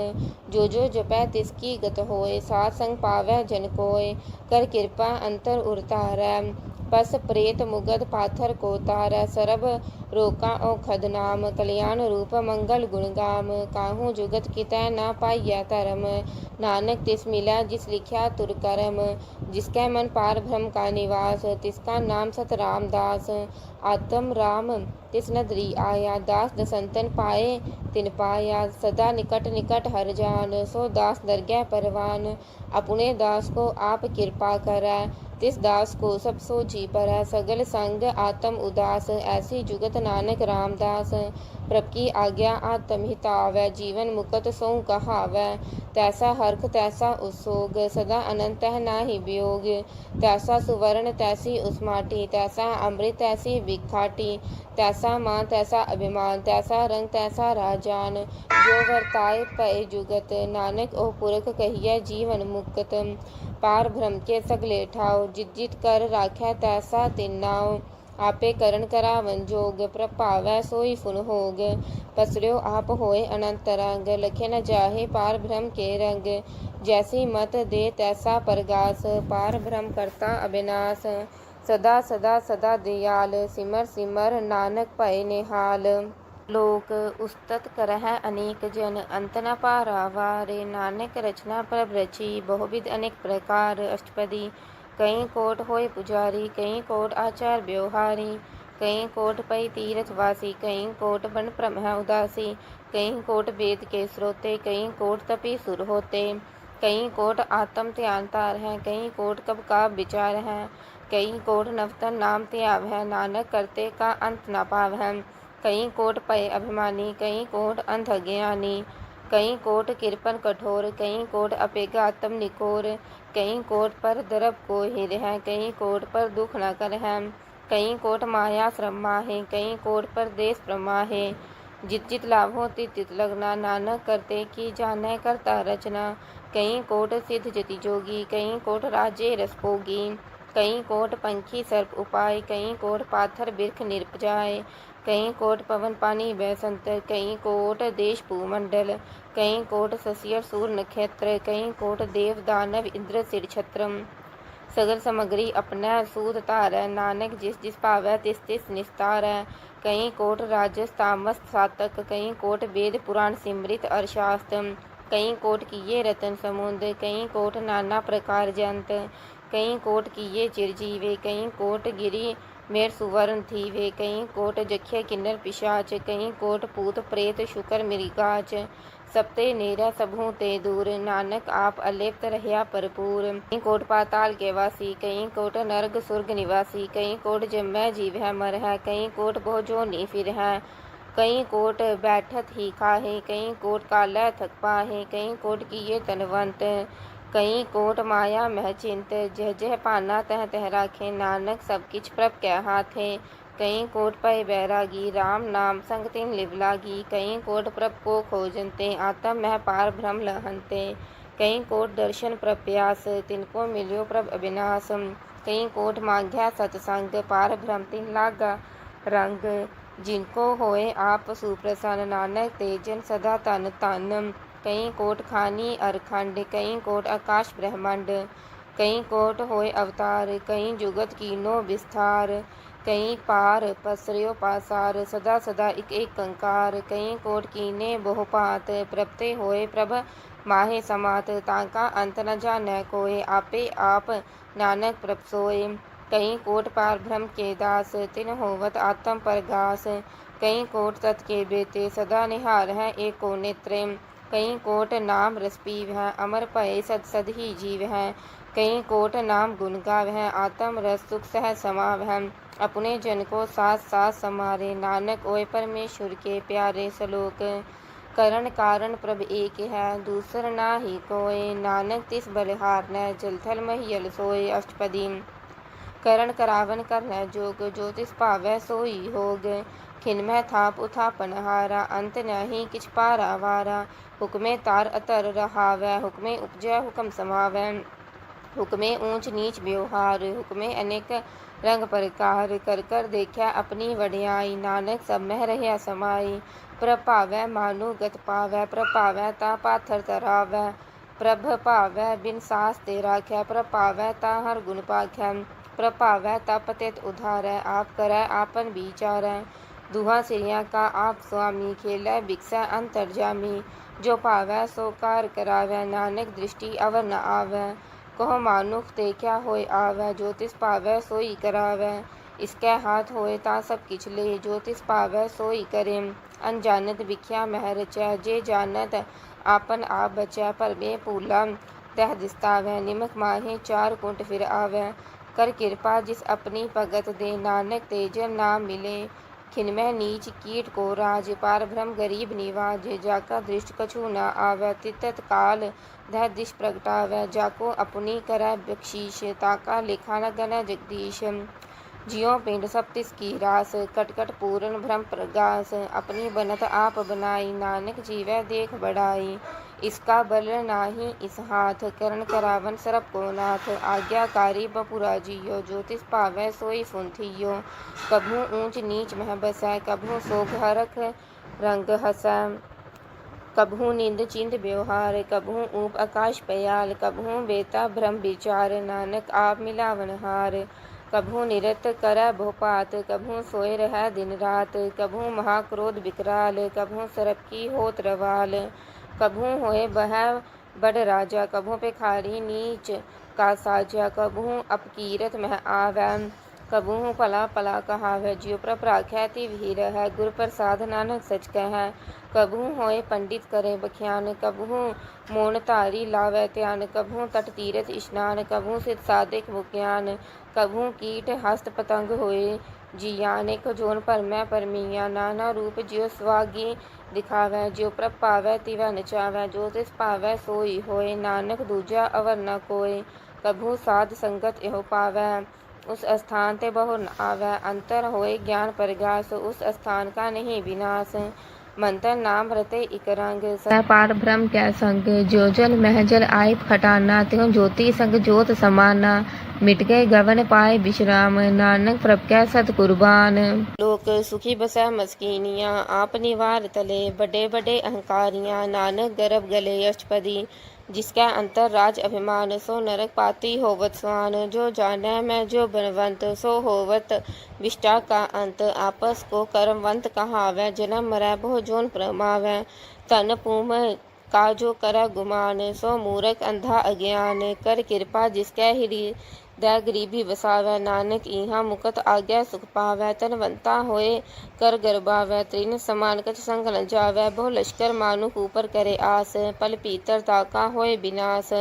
Speaker 1: जो जपै तिसकी गत होय, साथ संग पावै जन कोय। कर कृपा अंतर उरतारै, पस प्रेत मुगद पाथर को तारै। सरब रोका औखद नाम, कल्याण रूप मंगल गुण गाम। काहू जुगत कितै ना पाइयै धर्म, नानक तिस मिलै जिस लिख्या तुर करम। जिसकै मन पार ब्रह्म का निवास, तिसका नाम सत रामदास। आत्म राम तिस नदरी आया, दास दसंतन पाए तिन पाया। सदा निकट निकट हर जान, सो दास दरगह परवान। अपने दास को आप कृपा करै, तिस दास को सब सोची परै। सगल संग आत्म उदास, ऐसी जुगत नानक रामदास। प्रभ की आज्ञा आत्म हितावै, जीवन मुकत सो कहावै। तैसा हर्ख तैसा उसोग, सदा अनंत है नाहि वियोग। तैसा सुवर्ण तैसी उस माटी, तैसा अमृत तैसी विखाटी। तैसा मान तैसा अभिमान, तैसा रंग तैसा राजान। जो वर्ताए पए जुगत, नानक ओह पुरख कहिए जीवन मुक्त। पार ब्रह्म के सगले ठाव, जित जित कर राखै तैसा तिन नाव। आपे करण करावन जोग, प्रभावै सोई फुन होग। पसर्यो आप होए अनंत रंग, लखे न जाहे पार ब्रह्म के रंग। जैसी मत दे तैसा परगास, पार ब्रह्म करता अविनाश। सदा सदा सदा दयाल, सिमर सिमर नानक भय निहाल। लोक उस्तत करह अनेक जन, अंत न पारावार। नानक रचना प्रभ रची, बहुविध अनेक प्रकार। अष्टपदी कई कोट होए पुजारी, कई कोट आचार व्यवहारी। कहीं कोट पई तीर्थवासी, कहीं कोट बन भ्रम है उदासी, कहीं कोट वेद के स्रोते, कहीं कोट तपी सुर होते, कहीं कोट आत्म ध्यान तार है, कहीं कोट कब का विचार है, कहीं कोट नवतन नाम त्याग है, नानक करते का अंत न पाव है, कहीं कोट पय अभिमानी, कहीं कोट अंध ज्ञानी, कहीं कोट किरपन कठोर, कहीं कोट अपेगा आत्म निकोर, कहीं कोट पर दरब को हिर है, कहीं कोट पर दुख न कर है, कहीं कोट माया श्रम माहे, कहीं कोट पर देश प्रमाहे, जित जित लाभो तित तित लगना, नानक करते की जाने करता रचना, कहीं कोट सिद्ध जति जोगी, कहीं कोट राज्य रस भोगी, कहीं कोट पंखी सर्प उपाय, कहीं कोट पाथर बिरख निरपजाय, कहीं कोट पवन पानी बैसंतर, कहीं कोट देश भूमंडल, कहीं कोट ससियर सूर नक्षत्र, कहीं कोट देव दानव इंद्र सिर छत्रम, सगल सामग्री अपना सूद तारै, नानक जिस जिस पावै तिस तिस निस्तारै, कहीं कोट राजस तामस सातक, कहीं कोट वेद पुराण सिमृत अर्थशास्त्र, कहीं कोट किए रतन समुद्र, कहीं कोट नाना प्रकार जंत, कहीं कोट किए चिरजीवे, कहीं कोट गिरी मेर सुवर्ण थीवे, कहीं कोट जख्य किन्नर पिशाच, कहीं कोट पूत प्रेत शुकर मृगाच, सप्ते नेरा सबहू ते दूर, नानक आप अलेप्त रहिया भरपूर, कहीं कोट पाताल के वासी, कहीं कोट नरक सुर्ग निवासी, कहीं कोट जम्मै जीव है मर है, कहीं कोट बहु जो नी फिर है, कहीं कोट बैठत ही खाहे, कहीं कोट कालै थक पाहे, कहीं कोट किए तनवंत, कहीं कोट माया मह चिंत, जह जह पाना तह तह राखे, नानक सब किछ प्रभ कै हाथे, कहीं कोट पय बैरागी, राम नाम संग तिन लिव लागी, कहीं कोट प्रभ को खोजनते, आत्म मह पार भ्रम लहनते, कहीं कोट दर्शन प्रभ प्यास, तिनको मिलियो प्रभ अविनाश, कहीं कोट मांग्या सतसंग, पार भ्रम तिन लागा रंग, जिनको होए आप सुप्रसन्न, नानक तेजन सदा तन तन, कहीं कोट खानी अरखंड, कहीं कोट आकाश ब्रह्मांड, कहीं कोट होए अवतार, कहीं जुगत कीनो विस्तार, कहीं पार पसर्यो पासार, सदा सदा एक एक कंकार, कहीं कोट कीने बहुपात, प्रपते होए प्रभ माहे समात, ताका अंत न जानै कोय, आपे आप नानक प्रभ सोए, कहीं कोट पार ब्रह्म के दास, तिन होवत आत्म परगास, कहीं कोट तत् के बेते, सदा निहार है एको नेत्रे, कहीं कोट नाम रस पीव है, अमर भय सद सद ही जीव है, कहीं कोट नाम गुण गाव है, आत्म रस सुख सह समाव है, अपने जन को साथ साथ समारे, नानक ओय परमेश्वर के प्यारे सलोक, करण कारण प्रभ एक है, दूसर ना ही कोय, नानक तिस बलिहार न जलथल महियल सोय, अष्टपदी करण करावन करन जोग, जो तिस पावै सोई होग, खिनमह थाप उथापन हारा, अंत नहीं किछ पारा वारा, हुक्मे तार अतर रहावै, हुक्मे उपजै हुक्म समावै, हुक्मे ऊंच नीच व्यवहार, हुक्मे अनेक रंग प्रकार, कर कर देखै अपनी वड्याई, नानक सब मह रहिया समाई, प्रभ भावै मानु गत पावै, प्रभ भावै ता पाथर तरावै, प्रभ भावै बिन सास ते राखै, प्रभ भावै ता हर गुण पाखै, प्रभ भावै ता पतित उधारै, आप करै आपन विचारै, दुहा सिरिया का आप स्वामी, खेलै बिकसै अंतर्जामी, जो पावै सो कार करावै, नानक दृष्टि अवर न आवै, कहो मानुख ते क्या होय आवै, जो तिस पावै सोई करावै, इसकै हाथ होए ता सब किछ ले, जो तिस पावै सोई करे, अनजानत बिख्या मह रचै, जे जानत आपन आप बचै, परमे पूला तह दिस्तावै, निमक माहे चार कुंट फिर आवै, कर कृपा जिस अपनी भगत दे, नानक तेजन नाम मिले, खिनमह नीच कीट को राज, पार ब्रह्म गरीब निवाज, जाका दृष्ट कछु न आवै, तितत काल धर दिश प्रगटावै, जाको अपनी करै बख्शीश, ताका लिखा न गनै जगदीश, जियो पिंड सब तिसकी रास, कटकट पूरन भ्रम प्रगास, अपनी बनत आप बनाई, नानक जीवै देख बढ़ाई, इसका बल नाही इस हाथ, करण करावन सरप को नाथ, आज्ञाकारी बपुरा जियो, जो तिस पावै सोई फुंथियो, कभू ऊंच नीच मह बसै, कभू सोग हरख रंग हसै, कभू निंद चिंद व्यवहार, कभू ऊप आकाश पयाल, कभू बेता भ्रम विचार, नानक आप मिलावन हार, कभू निरत करै बहुपात, कभू सोए रहै दिन रात, कभू महाक्रोध विकराल, कभू सरप की होत रवाल, कभू होए बह बड़ राजा, कभू भिखारी नीच का साजा, कभू अपकीरत मह आवै, कबहू भला भला कहावै, ज्यों प्रभ राखै तिव ही रहै। गुर प्रसाद नानक सच कहै, कबहू होए पंडित करे बख्यान। कबहू मौन धारी लावै ध्यान, कबहू तट तीरथ इशनान। कबहू सिद्ध साधिक मुक्यान, कबहू कीट हस्त पतंग होए जिया। अनेक जोन भरमै परमिया, नाना रूप ज्यों सुहागी दिखावै। ज्यों प्रभ पावै तिवै नचावै, जो तिस पावै सोई होए। नानक दूजा अवर न कोय, कबहू साध संगत एहो पावै। उस स्थान ते बहु न आवै, अंतर होए ज्ञान प्रगास। उस स्थान का नहीं विनाश, मंत्र नाम रते इक रंग। पार ब्रह्म कै संग, ज्यों जल मह जल आए खटाना। त्यों ज्योति संग ज्योत समाना, मिट गए गवन पाए विश्राम। नानक प्रभ कै सत कुर्बान, लोक सुखी बसै मस्कीनिया। आप निवार तले बड़े बड़े अहंकारियां, नानक गर्भ गले अष्टपदी। जिसकै अंतर राज अभिमान, सो नरक पाती होवत स्वान। जो जानै मैं जो बनवंत, सो होवत विष्टा का अंत। आपस को कर्मवंत कहावै, जन्म मरै बहु जोन प्रमावै। तन पूम का जो करै गुमान, सो मूरख अंधा अज्ञान। कर कृपा जिसकै हृदय गरीबी बसावै, नानक इहाँ मुकत आज्ञा सुख पावै। तनवंता होए कर गरबावै, तृण समान कछ संग न जावै। बहु लश्कर मानुख ऊपर करे आस, पल भीतर ताका होए विनाश।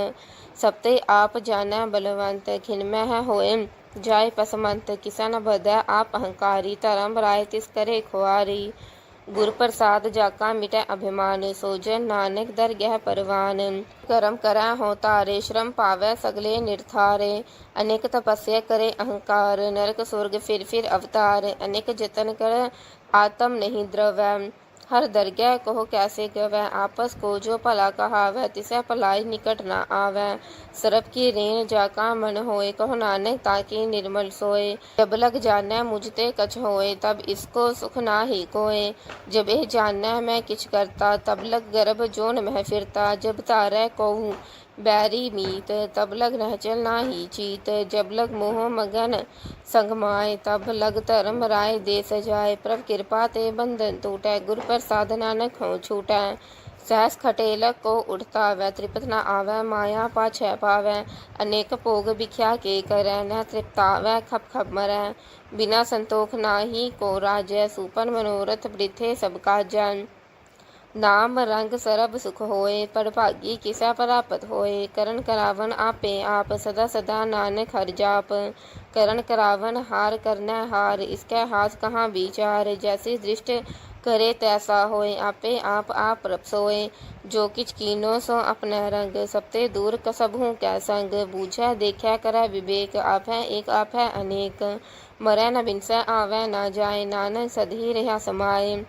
Speaker 1: सबते आप जानै बलवंत, खिनमह होए जाय पसमंत। किसा न बधै आप अहंकारी, धर्म राय तिस करे खुआरी। गुर प्रसाद जाका मिटै अभिमान, सोजन नानक दरगह परवान। करम करै हों तारे, श्रम पावै सगले निरथारे। अनेक तपस्या करे अहंकार, नरक सुरग फिर अवतार। अनेक जतन कर आत्म नहीं द्रवै, हर दरगह कहो कैसे गवै। आपस को जो भला कहावै, तिसै भलाई निकट न आवै। सरप की रेण जाका मन होए, कहो नानक ताकी निर्मल सोए। जब लग जानै मुझ ते कछ होए, तब इसको सुख नाहि कोय। जब एह जानै मैं किछ करता, तब लग गर्भ जोन मह फिरता। जब तारै कोउ बैरी मीत, तब लग नहचल नाहि चीत। जब लग मोह मगन संग माय, तब लग धर्म राय देस जाय। प्रभ कृपा ते बंधन टूटै, गुर प्रसाद नानक हों छूटै। सहस खटेलक को उठतावै, तृप्त न आवै माया पाछै पावै। अनेक भोग भिख्या के करै, न तृप्तावै खप खप मरै। बिना संतोख नाहि को राजै, सूपन मनोरथ वृथे सब काजै। नाम रंग सरब सुख होए, पड़भागी किसै प्राप्त होए। करन करावन आपे आप, सदा सदा नानक हर जाप। करन करावन हार करनै हार, इसकै हाथ कहाँ विचार। जैसी दृष्ट करे तैसा होए, आपे आप प्रभ सोए। जो किछ कीनो सो अपनै रंग, सबते दूर कसबहु कै संग। बूझै देखै करै विवेक, आपै एक आपै अनेक। मरै न बिनसै आवै न जाय, नानक सदहि रह्या समाय।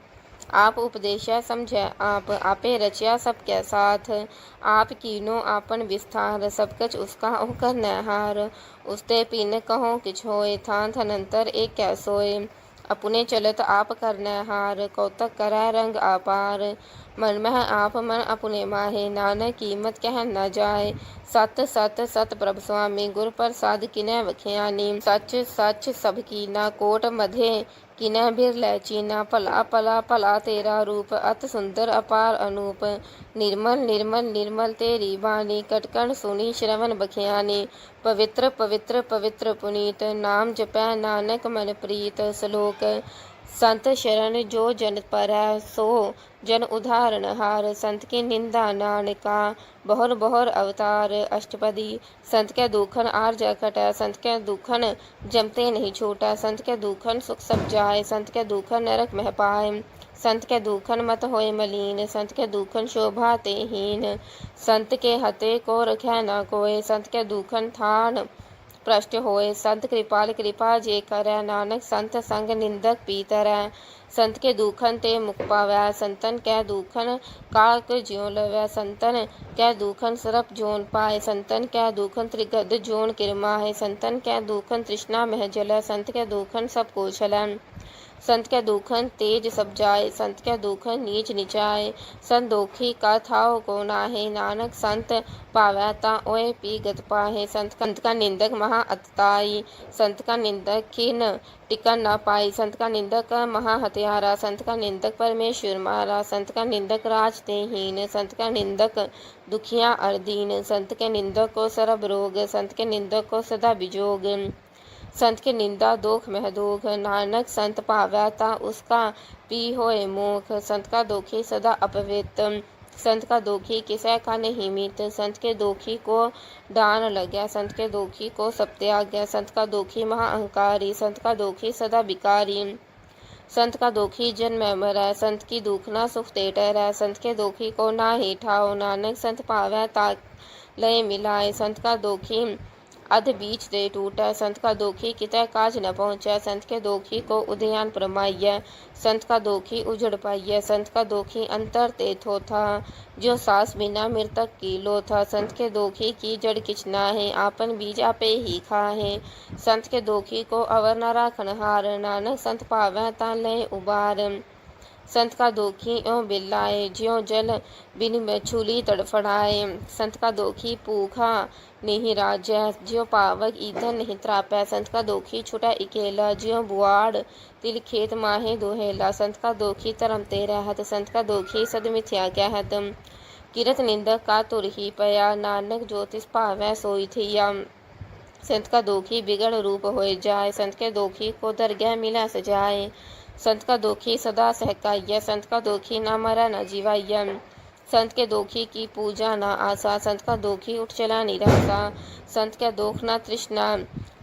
Speaker 1: आप उपदेशै समझै आप, आपे रचया सब कै साथ। आप कीनो आपन विस्तार, सब कछ उसका ओह करनै हार। उसते पिन कहो किछ होए, थान थनंतर एक कै सोए। अपने चलत आप करनै हार, कौतक करै रंग अपार। मन मह आप मन अपने माहे, नानक कीमत कहन न जाय। सत सत सत प्रभ स्वामी, गुर प्रसाद किनै बख्यानी। सच सच सब कीना, कोट मधे किनै बिरलै चीना। भला भला भला तेरा रूप, अत सुंदर अपार अनूप। निर्मल निर्मल निर्मल तेरी बानी, कट कन सुनी श्रवण बख्यानी। पवित्र पवित्र पवित्र पुनीत, नाम जपै नानक मन प्रीत। श्लोक संत शरण जो जन परै, सो जन उदाहरण हार। संत की निंदा नानका, बहुर बहुर अवतार। अष्टपदी संत कै दुखन आर जा कटै, संत कै दुखन जमते नहीं छूटै। संत कै दुखन सुख सब जाय, संत कै दुखन नरक मह पाय। संत कै दुखन मत होए मलीन, संत कै दुखन शोभा ते हीन। संत के हते को रखै न कोय, संत कै दुखन थान भ्रष्ट होए। संत कृपाल कृपा जे करै, नानक संत संग निंदक पीतरै। संत के दुखन ते मुख पावै, संतन कै दुखन काक ज्यों लवै। संतन कै दुखन सरप जोन पाए, संतन कै दुखन त्रिगद जोन किरमाए। संतन कै दुखन तृष्णा मह जलै, संत कै दुखन सब को छलै। संत कै दुखन तेज सब जाय, संत कै दुखन नीच निचाय। संदोखी का थाओ को नाहे, नानक संत पावै तां ओए पी गत पाहे। संत का निंदक महा अतताई, संत का निंदक खिन टिकन न पाई। संत का निंदक महा हत्यारा, संत का निंदक परमेश्वर मारा। संत का निंदक राज ते हीन, संत का निंदक दुखिया अर दीन। संत के निंदक को सरब रोग, संत के निंदक को सदा विजोग। संत के निंदा दोख मह दोख, नानक संत पावै ता उसका पी होए मोख। संत का दोखी सदा अपवित, संत का दोखी किसै का नहीं मित। संत के दोखी को डान लग्या, संत के दोखी को सब त्याग्या। संत का दोखी महा अहंकारी, संत का दोखी सदा बिकारी। संत का दोखी जन्म मरै, संत की दुखना सुख ते टहरै। संत के दोखी को ना ही ठाओ, नानक संत पावै ता लय मिलाए। संत का दोखी अध बीच दे टूटै, संत का दोखी कितै काज न पहुँचै। संत के दोखी को उद्यान परमाइयै, संत का दोखी उजड़ पाइयै। संत का दोखी अंतर ते थोथा, जो सास बिना मृतक की लोथा। संत के दोखी की जड़ किछ नाहीं, आपन बीज आपे ही खाहे। संत के दोखी को अवर न राखन हार, नानक संत पावै ता लय उबार। संत का दोखी यों बिल्लाए, ज्यों जल बिन छुली तड़फड़ाए। संत का दोखी भूखा नहीं राजै, ज्यों पावक ईंधन नहीं त्रापै। संत का दोखी छुटा इकेला, ज्यों बुआड़ तिल खेत माहे दोहेला। संत का दोखी धर्म ते रहत, संत का दोखी सद मिथ्या कहत। किरत निंदक का तुर ही पया, नानक जो तिस पावै सोई थिया। संत का दोखी बिगड़ रूप होए जाए, संत के दोखी को दरगह मिला सजाए। संत का दोखी सदा सहकाइय, संत का दोखी ना मरा न जीवाइय। संत के दोखी की पूजा ना आसा, संत का दोखी उठ चला निरासा। संत के दोख ना तृष्णा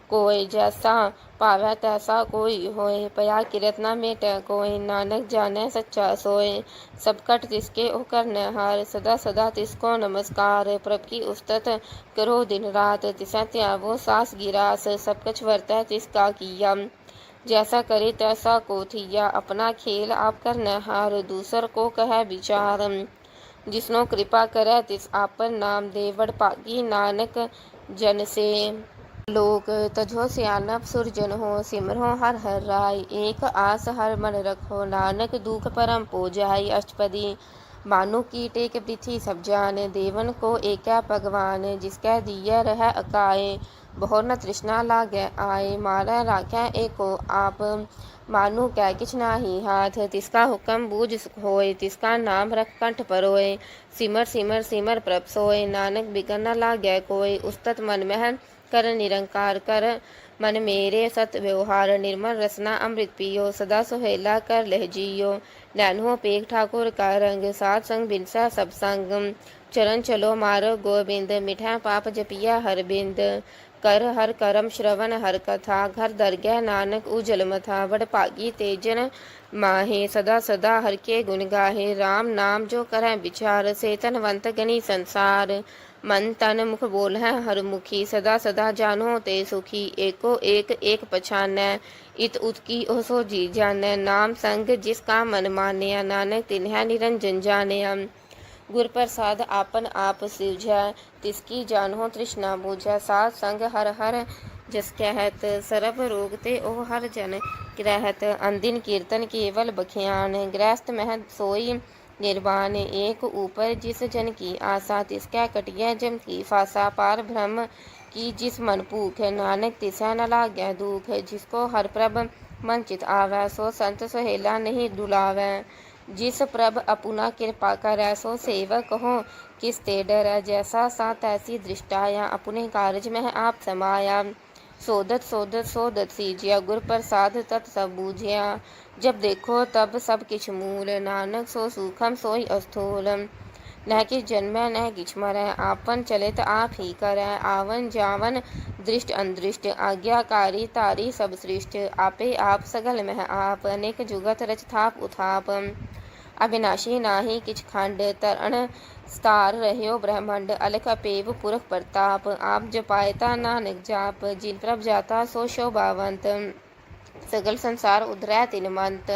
Speaker 1: कोय, जैसा पावै तैसा कोई होए। पया किरत ना मेटै कोय, नानक जानै सच्चा सोय। सब कट तिसके ओ करनै हार, सदा सदा तिसको नमस्कार। प्रभ की उस्तत करो दिन रात, तिसै त्यावो सास गिरास। सब कछ वर्तै तिसका किया, जैसा करे तैसा को थिया। अपना खेल आप करनै हार, दूसर को कहै विचार। जिसनो कृपा करै तिस आपन नाम दे, वडभागी नानक जन से। लोक तजो सियानप सुरजन हो, सिमरो हर हर राय। एक आस हर मन रखो, नानक दुख परम पो जाय। अष्टपदी मानु कीट एक पृथ्वी सब जान, देवन को एकै भगवान। जिसकै दियै रह अकाय, बहु न तृष्णा लागै आय। मारै राखै एको आप, मानु कै किछ नाही हाथ। तिसका हुक्म बूझ सुख होय, तिसका नाम रख कंठ परोय। सिमर सिमर सिमर प्रभ सोय, नानक बिगड़ न लागै कोय। उस्तत मन मह कर निरंकार, कर मन मेरे सत व्यवहार। निर्मल रसना अमृत पियो, सदा सुहेला कर लह जियो। नैनो पेख ठाकुर का रंग, साध संग बिनसा सब संग। चरण चलो मारो गोबिंद, मिठा पाप जपिया हर बिंद। कर हर करम श्रवण हर कथा, घर दरगह नानक उजल मथा। वडभागी तेजन माहे, सदा सदा हर के गुण गाहे। राम नाम जो करੈ विचार, से तनवंत गनी संसार। मन तन मुख बोलहै हर मुखी, सदा सदा जानो ते सुखी। एको एक एक पछानै, इत उत की ओ सो जी जानੈ। नाम संग जिसका मन मानया, नानक तिन्है निरंजन जानिया। गुर प्रसाद आपन आप सिवझै, तिसकी जानहो तृष्णा बूझै। साध संग हर हर जस कहत, सरब रोग ते ओह हर जन रहत। अंदिन कीर्तन केवल बखियान, गृहस्थ मह सोई निर्वाण। एक ऊपर जिस जन की आशा, तिसकै कटियै जम की फासा। पार ब्रह्म की जिस मन भूख, नानक तिसै न लागै दुख। जिसको हर प्रभ मन चित आवै, सो संत सहेला नहीं डुलावै। जिस प्रभ अपुना कृपा करै, सो सेवक हो किस ते डरै। जैसा सा तैसी दृष्टाया, अपने कारज में आप समाया। सोदत सोदत सोदत सीजिया, गुर प्रसाद तत् सब बूझिया। जब देखो तब सब किछ मूल, नानक सो सूखम सोई अस्थूल। न किछ जन्मै न किछ मरै, आपन चलित आप ही करै। आवन जावन दृष्ट अनदृष्ट, आज्ञाकारी तारी सब सृष्ट। आपे आप सगल मह आप, अनेक जुगत रच थाप उथाप। अविनाशी नाही किछ खंड, तरण स्तार रह्यो ब्रह्मंड। अलख अपेव पुरख प्रताप, आप जपायता नानक जाप। जिन प्रभ जाता सो शोभावंत, सगल संसार उधरै तिन मंत।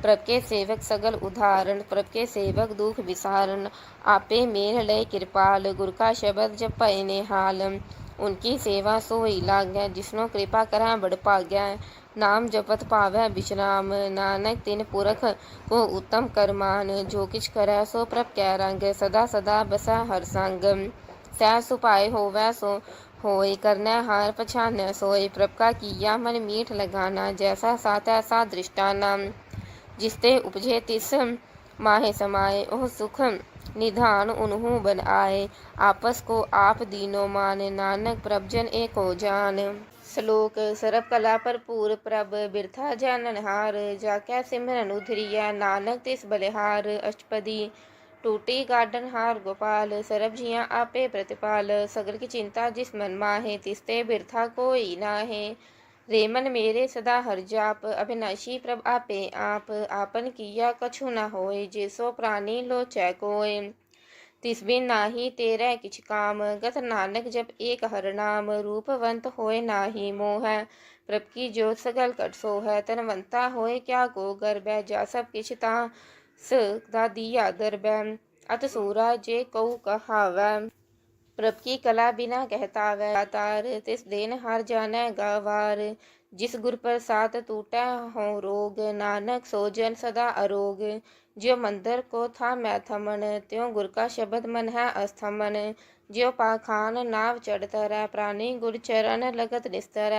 Speaker 1: प्रभ के सेवक सगल उदाहरण, प्रभ के सेवक दुख विसारण। आपे मेल लय कृपाल, गुर का शब्द जपै निहाल। उनकी सेवा सोई लागै, जिसनो कृपा करै बड़ भागै। नाम जपत पावै विश्राम, नानक तिन पुरख को उत्तम करमान। जो किछ करै सो प्रभ कै रंग, सदा सदा बसै हर संग। सहज सुपाय होवै सो होय, करनै हार पछानै सोय। प्रभ का किया मन मीठ लगाना, जैसा सा तैसा दृष्टाना। जिसते उपजे तिस माहे समाए, ओह सुख निधान उन्हु बन आए। आपस को आप दीनो मान, नानक प्रभ जन एको जान। श्लोक सरब कला भरपूर प्रभ बिरथा जाननहार जाकै सिमरन उधरिया नानक तिस बलिहार। अष्टपदी टूटी गार्डन हार गोपाल सरब जिया आपे प्रतिपाल सगर की चिंता जिस मन माहे तिसते बिरथा कोई नाहे। रे मन मेरे सदा हर जाप अविनाशी प्रभ आपे आप आपन किया कछु न होए जिसो प्राणी लोचै कोय। तिस बिन नाही तेरे किछ काम गत नानक जब एक हर नाम रूपवंत होए नाही मोह। प्रभ की जोत सगल कट सोह तनवंता होए क्या को गर्भ जा सब किछ ता दा दिया दरब अत सूरा जे कऊ कहावै। प्रभ की कला बिना कहता वै तार तिस देन हार जानै गवार। जिस गुर प्रसाद टूटै हो रोग नानक सोजन सदा अरोग। ज्यो मंदिर को था मैं थमन त्यों गुर का शब्द मन है अस्थमन। ज्यो पाखान नाव चढ़ तरह प्राणी गुर चरण लगत निस्तर।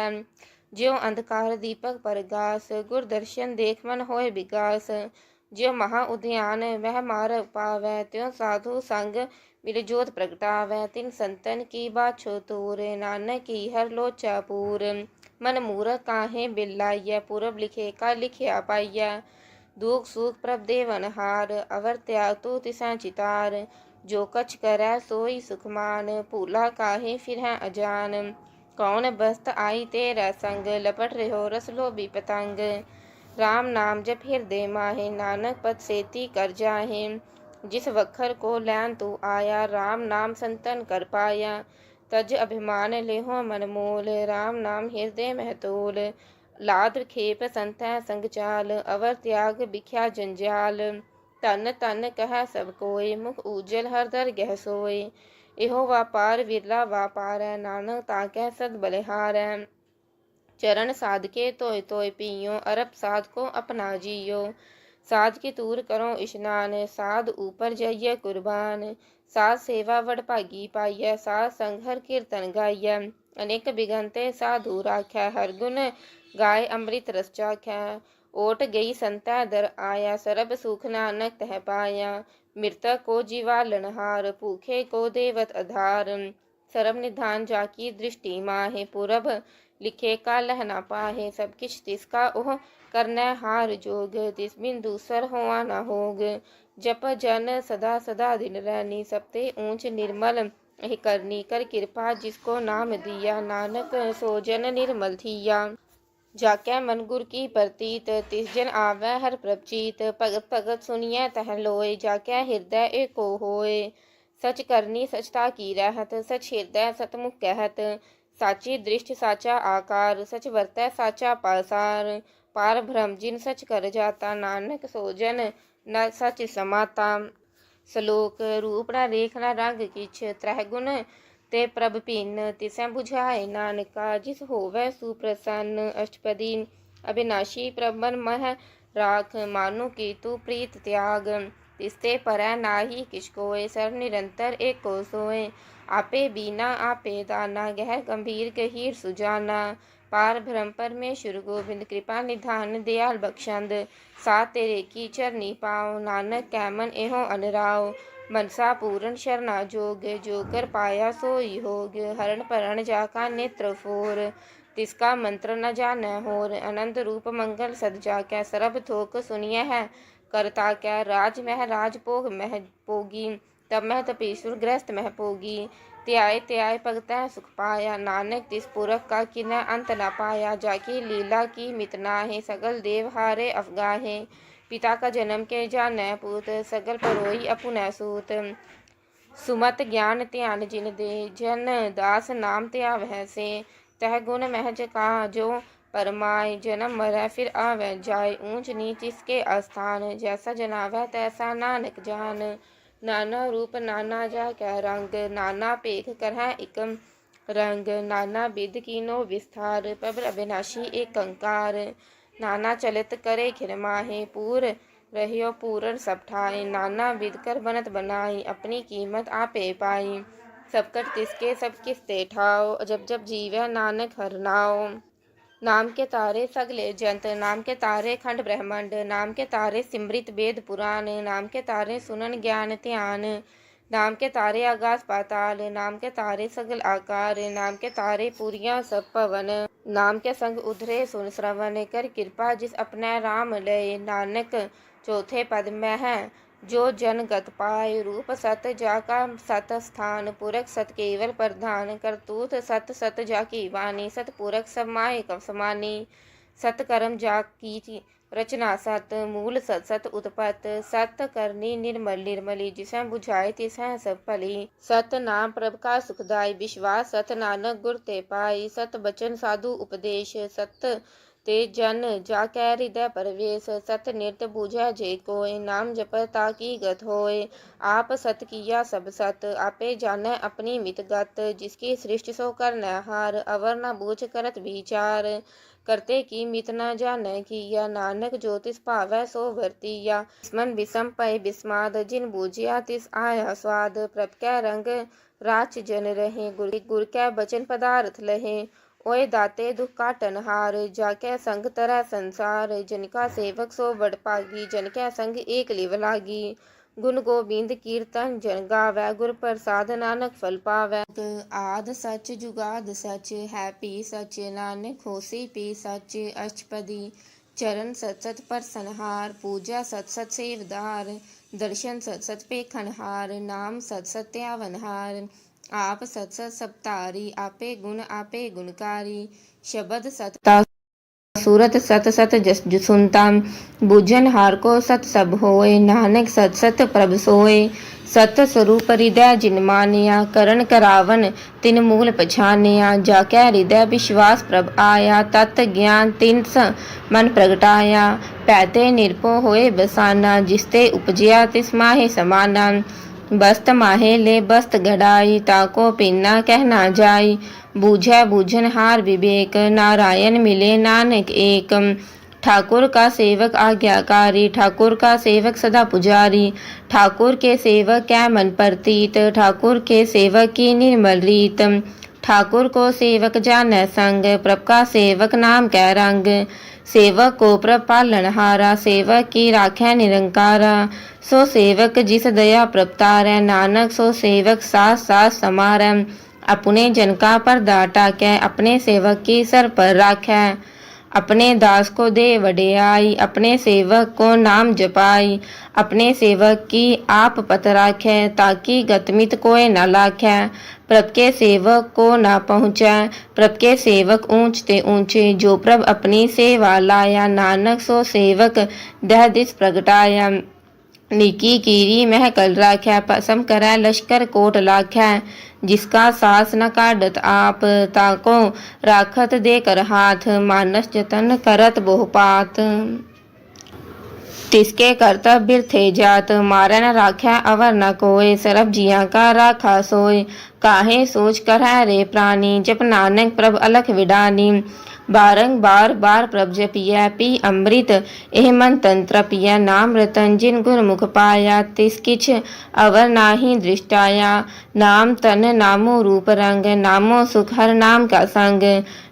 Speaker 1: ज्यो अंधकार दीपक परगास गुर दर्शन देख मन होए विगास। ज्यो महा उद्यान वह मार पावै त्यों साधु संग मिल जोत प्रगटावै। तिन संतन की बाछो तूर नानक की हर लोचा पूर। मन मूरख काहे बिल्लाइया पूरब लिखे का लिखिया पाइया। दुख सुख प्रभ देवन हार अवर त्याग तू तिसै चितार। जो कछ करै सोई सुखमान भूला काहे फिर है अजान। कौन बस्त आई तेरा संग लपट रहो रस लोभी पतंग। राम नाम जप हृदय माहे नानक पद सेती कर जाहे। जिस वखर को लैन तू आया राम नाम संतन कर पाया। तज अभिमान लेहो मन मोल राम नाम हृदय महतोल। लाद खेप संतै संग चाल अवर त्याग बिख्या जंजाल। तन तन कह सब कोय मुख उज्जल हर दर गह सोय। इहो व्यापार विरला व्यापार नानक ताकै सद बलिहार। चरण साध के तोय तोय पियो अरब साध को अपना जियो। साध की तूर करो स्नान साध ऊपर जइय कुर्बान। साध सेवा वड भागी पाइय साध संग हर कीर्तन गाइय। अनेक बिगंते साधु राख्या हर गुण गाय अमृत रस चाख्या। ओट गई संतै दर आया सरब सुख नानक तह पाया। मृतक को जीवालनहार भूखे को देवत आधार। सरब निधान जाकी दृष्टि माहे पूरब लिखे का लह ना पाहे। सब किछ तिसका ओह करनै हार जोग तिस बिन दूसर होआ न होग। जप जन सदा सदा दिन रैनी सबते ऊंच निर्मल एहि करनी कर कृपा जिसको नाम दिया नानक सोजन निर्मल थिया। जाकै मन गुर की प्रतीत तिस जन आवे हर प्रभचीत। भगत भगत सुनिए तह लोय जाकै हृदय एको होय। सच करनी सचता की रहत सच हृदय सतमुख कहत। साची दृष्टि साचा आकार सच वर्तै साचा पासार। पार भ्रम जिन सच कर जाता नानक सोजन न सच समाता। श्लोक रूप न रेख न रंग किछ त्रह गुण ते प्रभ भिन्न तिसै बुझाए नानका जिस होवै सुप्रसन्न। अष्टपदी अविनाशी प्रभ मन मह राख मानु की तू प्रीत त्याग। तिसते परै नाही किछ कोय सर्व निरंतर एको सोय। आपे बीना आपे दाना गहर गंभीर गहीर सुजाना। पार ब्रह्म परमेश्वर गोविंद कृपा निधान दयाल बख्शंद। साथ तेरे की चरनी पाओ नानक कै मन एहो अनराव। मनसा पूर्ण शरणा जोग जो कर पाया सोई होग। हरण परण जाका नेत्र फोर तिसका मंत्र न जानै होर। आनंद रूप मंगल सद जाकै सरब थोक सुनिय है करता कै। राज मह राज भोग मह भोगी तब मह तपीसुर गृहस्थ मह भोगी। त्याय त्याय भगतै सुख पाया नानक तिस पुरख का किन्नै अंत न पाया। जाकी लीला की मित नाहे सगल देव हारे अवगाहे। पिता का जन्म के जानै पूत सगल परोई अपुनै सूत। सुमत ज्ञान ध्यान जिन दे जन दास नाम त्यावह से। तह गुण महज का जो परमाय जन्म मरै फिर आवै जाय। ऊंच नीच इसके आस्थान जैसा जनावै तैसा नानक जान। नाना रूप नाना जाकै रंग नाना पेख करहै इक रंग। नाना बिध कीनो विस्तार प्रभ अविनाशी एक कंकार। नाना चलित करे खिर माहे पूर रहियो पूरन सब ठाए। नाना विध कर बनत बनाई अपनी कीमत आपे पाई। सबकट तिसके सब किसते ठाओ जब जब जीवै नानक हर नाओ। नाम के तारे सगले जंत नाम के तारे खंड ब्रह्मंड। नाम के तारे सिमृत वेद पुराण नाम के तारे सुनन ज्ञान ध्यान। नाम के तारे आकाश पाताल, नाम के तारे सगल आकार, नाम के तारे पूरियां सब पवन, नाम के संग उधरे सुन श्रवण, कर कृपा जिस अपने राम लय, नानक चौथे पद में है जो जन गत पाए, रूप सत जाका सत स्थान, पुरख सत केवल प्रधान, करतूत सत सत जाकी वाणी, सत पुरख सब माए कव समानी, सत कर्म जाकी रचना सत, मूल सत सत उत्पत, सत करनी निर्मल निर्मली, जिसे बुझाए तिसै सब भली, सत नाम प्रभ का सुखदाई, विश्वास सत नानक गुर ते पाई, सत बचन साधु उपदेश, सत ते जन जाकै हृदय परवेश, सत निरत बूझै जे कोय, नाम जप ताकि गत होय, आप सत किया सब सत, आपे जानै अपनी मित गत, जिसकी सृष्टि सो करनै हार, अवर न बूझ करत विचार, करते की मित न जानै किया, नानक जो तिस पावै सो वर्तिया, मन विषम पय विस्माद, जिन बूझिया तिस आया स्वाद, प्रभ कै रंग राच जन रहे, गुर कै बचन पदार्थ लहे, ओए दाते दुख काटन हार, जाकै संग तरह संसार, जनका सेवक सो बड़ पागी, जनकै संग एक लिव लागी, गुण गोबिंद कीर्तन जन गावै, गुर प्रसाद नानक फल पावै, आद सच जुगाद सच, है पी सच, नानक होसी पी सच, अष्टपदी चरण सत सत परसनहार, पूजा सत सत सेवदार, दर्शन सत सत पेखनहार, नाम सत सत त्यावनहार, आप सत सत सप्तारी, आपे आपे गुणकारी, शब्द सत सूरत सत सत जस सुनता, बुझन हार को सत सब होए, नानक सत सत प्रभ सोए, सत स्वरूप हृदय जिन मानिया, करण करावन तिन मूल पछानिया, जाकै हृदय विश्वास प्रभ आया, तत् ज्ञान तिन मन प्रगटाया, पैते निरपो होए बसाना, जिसते उपजिया तिस माहे समाना, बस्त माहे ले बस्त गड़ाई, ताको पिन्ना कहना जाई, बूझै बूझन हार विवेक, नारायण मिले नानक एक, ठाकुर का सेवक आज्ञाकारी, ठाकुर का सेवक सदा पुजारी, ठाकुर के सेवक क्या मन प्रतीत, ठाकुर के सेवक की निर्मल रीत, ठाकुर को सेवक जानै संग, प्रभ का सेवक नाम कै रंग, सेवक को प्रभ पालनहारा, सेवक की राखै निरंकारा, सो सेवक जिस दया प्रभ तारै, नानक सो सेवक सास सास समारै, अपने जन का पर्दा टाकै, अपने सेवक की सर पर राखै, अपने दास को दे वडियाई, अपने सेवक को नाम जपाई, अपने सेवक की आप पत राखै, ताकि गतमित कोय न लाखै, प्रभ के सेवक को ना पहुँचै, प्रभ के सेवक ऊंच ते ऊंचे, जो प्रभ अपनी सेवा लाया, नानक सो सेवक दह दिस प्रगटाया, निकी कीरी महकल राखै, पसम करै लश्कर कोट लाखै, जिसका सास न काढ़त आप, ताको राखत देकर हाथ, मानस जतन करत बहु पात, तिसके कर्तव्य बिरथे जात, मारै न राखै अवर न कोय, सरब जिया का राखा सोय, काहे सोच कर है रे प्राणी, जप नानक प्रभ अलख विडानी, बारंबार बार प्रभ जपिया, पी अमृत एह मन तंत्र पिया, नाम रतन जिन गुरमुख पाया, तिस किछ अवर नाही दृष्टाया, नाम तन नामो रूप रंग, नामो सुख हर नाम का संग,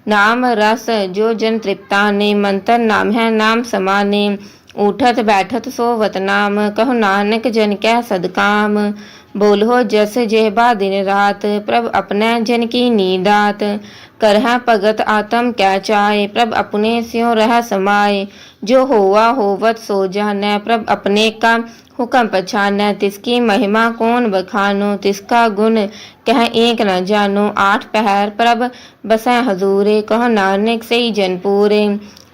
Speaker 1: नाम रस जो जन तृप्ताने, मंत्र नाम है नाम समाने, उठत बैठत सोवत नाम, कहो नानक जन कै सदकाम, बोलो जस जेबा दिन रात, प्रभ अपने जन की नीदात, करह भगत आत्म क्या चाहे, प्रभ अपने स्यों रह समाये, जो होवा होवत सो जानै, प्रभ अपने का हुक्म पछानै, तिसकी महिमा कौन बखानो, तिसका गुण कह एक न जानो, आठ पहर प्रभ बसै हजूरे, कहो नानक सही जन पूरे,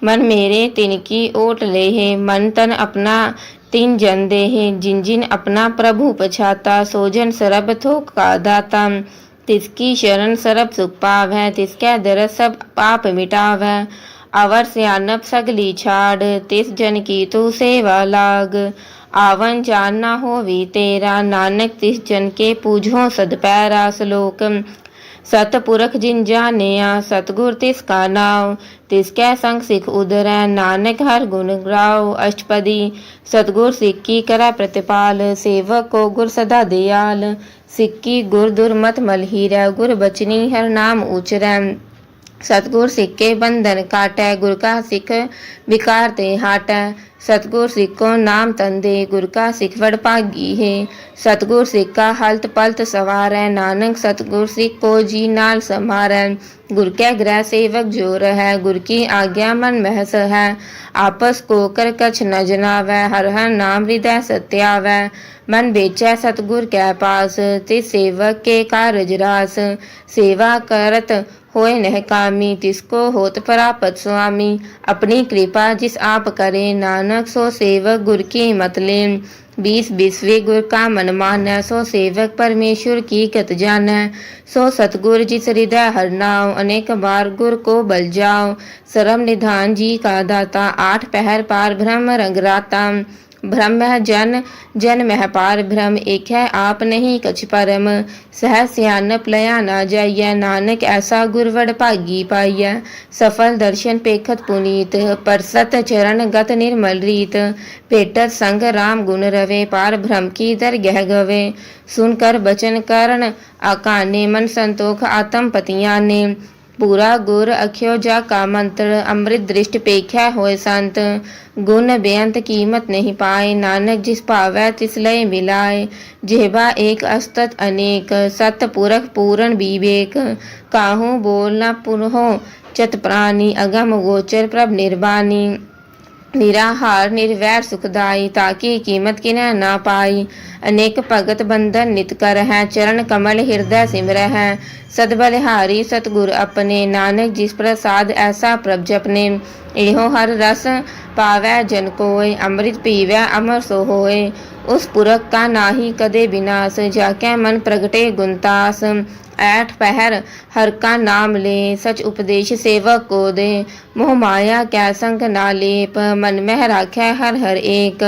Speaker 1: मन मेरे तिनकी ओट लेहे, मन तन अपना तीन जन देहे, जिन जिन अपना प्रभु पछाता, सोजन सरब थोक का दाता, तिसकी शरण सरब सुख पावै, तिसकै दरस सब पाप मिटावै, अवर सियानप सगली छाड़, तिस जन की तू सेवा लाग, आवन जान ना होवी तेरा, नानक तिस जन के पूजो सद पैरा, श्लोक सतपुरख जिन जानिया, सतगुर तिसका नाव, तिसकै संग सिख उधरै, नानक हर गुण गाओ, अष्टपदी सतगुर सिक्की करै प्रतिपाल, सेवक को गुर सदा दयाल, सिक्की गुर दुर्मत मल हीरै, गुर बचनी हर नाम उचरै, सतगुर सिक्के बंधन काटै, गुर का सिख विकार ते हाटै, सतगुर सिख को नाम तंदे, गुर का सिख वड भागी है। सतगुर सिख का हलत पलत सवारै, नानक सतगुर सिख को जी नाल समारै। गुर कै ग्रह सेवक जोर है, गुर की आज्ञा मन महस है। आपस को कर कछ न जनावै, हर हर नाम हृदय सत्यावै। मन बेचै सतगुर कै पास, तिस सेवक के कारज रास। सेवा करत होए नह कामी, तिसको होत प्रापत स्वामी। अपनी कृपा जिस आप करे, नानक सो सेवक गुर की मत ले। 20 गुर का मन मानै, सो सेवक परमेश्वर की कत जानै। सो सतगुर जिस हृदय हर नाव, अनेक बार गुर को बल जाओ। सरम निधान जी का दाता, 8 पहर पार ब्रह्म रंगराता। ब्रह्म जन जन मह पार ब्रह्म, एक है आप नहीं कछ परम। सहज सियानप लया ना जाइय, नानक ऐसा गुरवड भागी पाइय। सफल दर्शन पेखत पुनीत, परसत चरण गत निर्मल रीत। भेटत संग राम गुण रवे, पार ब्रह्म की दरगह गवे। सुनकर बचन करण आकाने, मन संतोख आत्म पतियाँ ने। पूरा गुर अख्यो जा का मंत्र, अमृत दृष्ट पेख्या होए संत। गुण बेअंत कीमत नहीं पाए, नानक जिस पावै तिस लय मिलाए। जेहबा एक अस्तत अनेक, सत पुरख पूरन विवेक। काहू बोल न पुरहो चत प्राणी, अगम गोचर प्रभ निर्वाणी। निराहार निर्वैर सुखदाई, ताकि कीमत किन्ह ना पाई। अनेक भगत बंधन नित कर है, चरण कमल हृदय सिमर है। सद बलिहारी सतगुर अपने, नानक जिस प्रसाद ऐसा प्रभ जपने। एहो हर रस पावै जन कोय, अमृत पीवै अमर सो होय। उस पुरख का नाही कदे विनाश, जाकै मन प्रगटे गुणतास। 8 पहर हर का नाम ले, सच उपदेश सेवक को दे। मोह माया कै संग ना लेप, मन में राखै हर हर एक।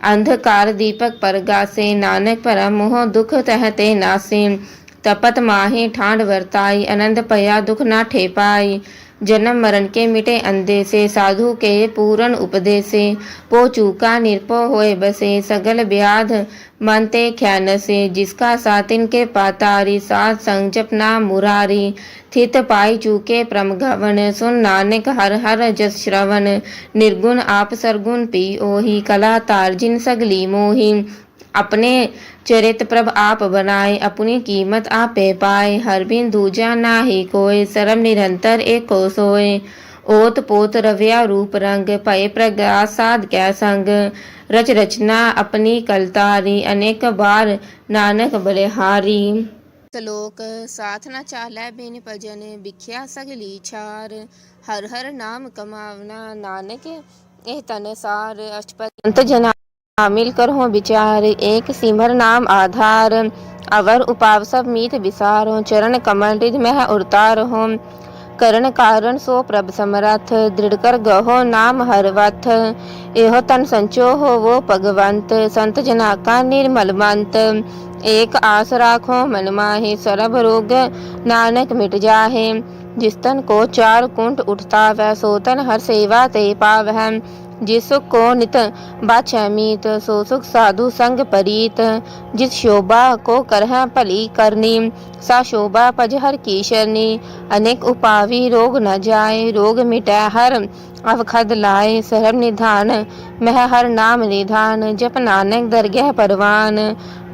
Speaker 1: अंधकार दीपक परगासे, नानक परम मोह दुख तहते नासे। तपत माहे ठांड वर्ताई, आनंद पया दुख ना ठेपाई। जन्म मरण के मिटे अंधे से, साधु के पूरन उपदेसे। पो चूका निरपो होए बसे, सगल व्याध मन ते ख्यान से। जिसका सातिन के पातारी, सात संग जपना मुरारी। थित पाई चूके प्रम गवन, सुन नानक हर हर जस श्रवण। निर्गुण आप सरगुण पी ओही, कला तार जिन सगली मोही। अपने चरित प्रभ आप बनाए, अपनी कीमत आपे पाए। हर बिन दूजा नाही कोय, सरम निरंतर एको सोए। ओत पोत रव्या रूप रंग, भय प्रगास साध कै संग। रच रचना अपनी कलतारी, अनेक बार नानक बलिहारी। श्लोक साथ न चालै बिन भजन, बिख्या सगली छार। हर हर नाम कमावना, नानक एह तन सार। अष्टपदी अंत जना मिल कर हो विचार, एक सिमर नाम आधार। अवर उपाव सब मीत विसारो, चरण कमल रिद मह उरतार हो। करण कारण सो प्रभ समरथ, दृढ़ कर गहो नाम हर वथ। एहो तन संचो हो वो भगवंत, संत जना का निर्मल मंत। एक आस राखो मन माहे, सरब रोग नानक मिट जाहे। जिस तन को 4 कुंट उठता वह, सो तन हर सेवा ते पावै। जिस सुख को नित बाछै मीत, सो सुख साधु संग परीत। जिस शोभा को करह भली करनी, सा शोभा पज हर की शरणी। अनेक उपावी रोग न जाए, रोग मिटै हर अवखद लाए। सरम निधान मह हर नाम निधान, जप नानक दरगह परवान।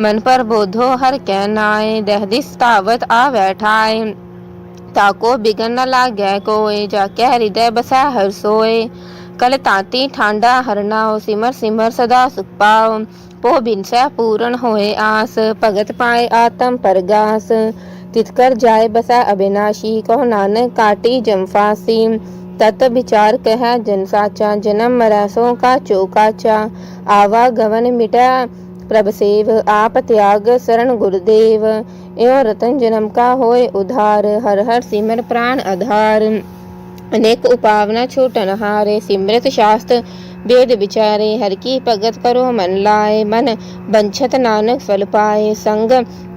Speaker 1: मन पर बोधो हर कै नाय, दह दिस तावत आवै ठाय। ताको बिगन न लागै कोय, जाकै हृदय बसै हर सोय। कल तांती ठांडा हरनाओ, सिमर सिमर सदा सुख पाओ। पो बिनसै पूरन होए आस, भगत पाए आत्म परगास। तितकर जाय बसै अविनाशी, कहो नानक काटी जम फांसी। तत विचार कह जन साचा, जन्म मरै सो काचो काचा। आवा गवन मिटै प्रभ सेव, आप त्याग शरण गुरुदेव। एवं रतन जन्म का होए उधार, हर हर सिमर प्राण आधार। अनेक उपावना छूटन हारे, सिमरत शास्त्र वेद विचारे। हर की भगत करो मन लाए, मन बंछत नानक फल पाए। संग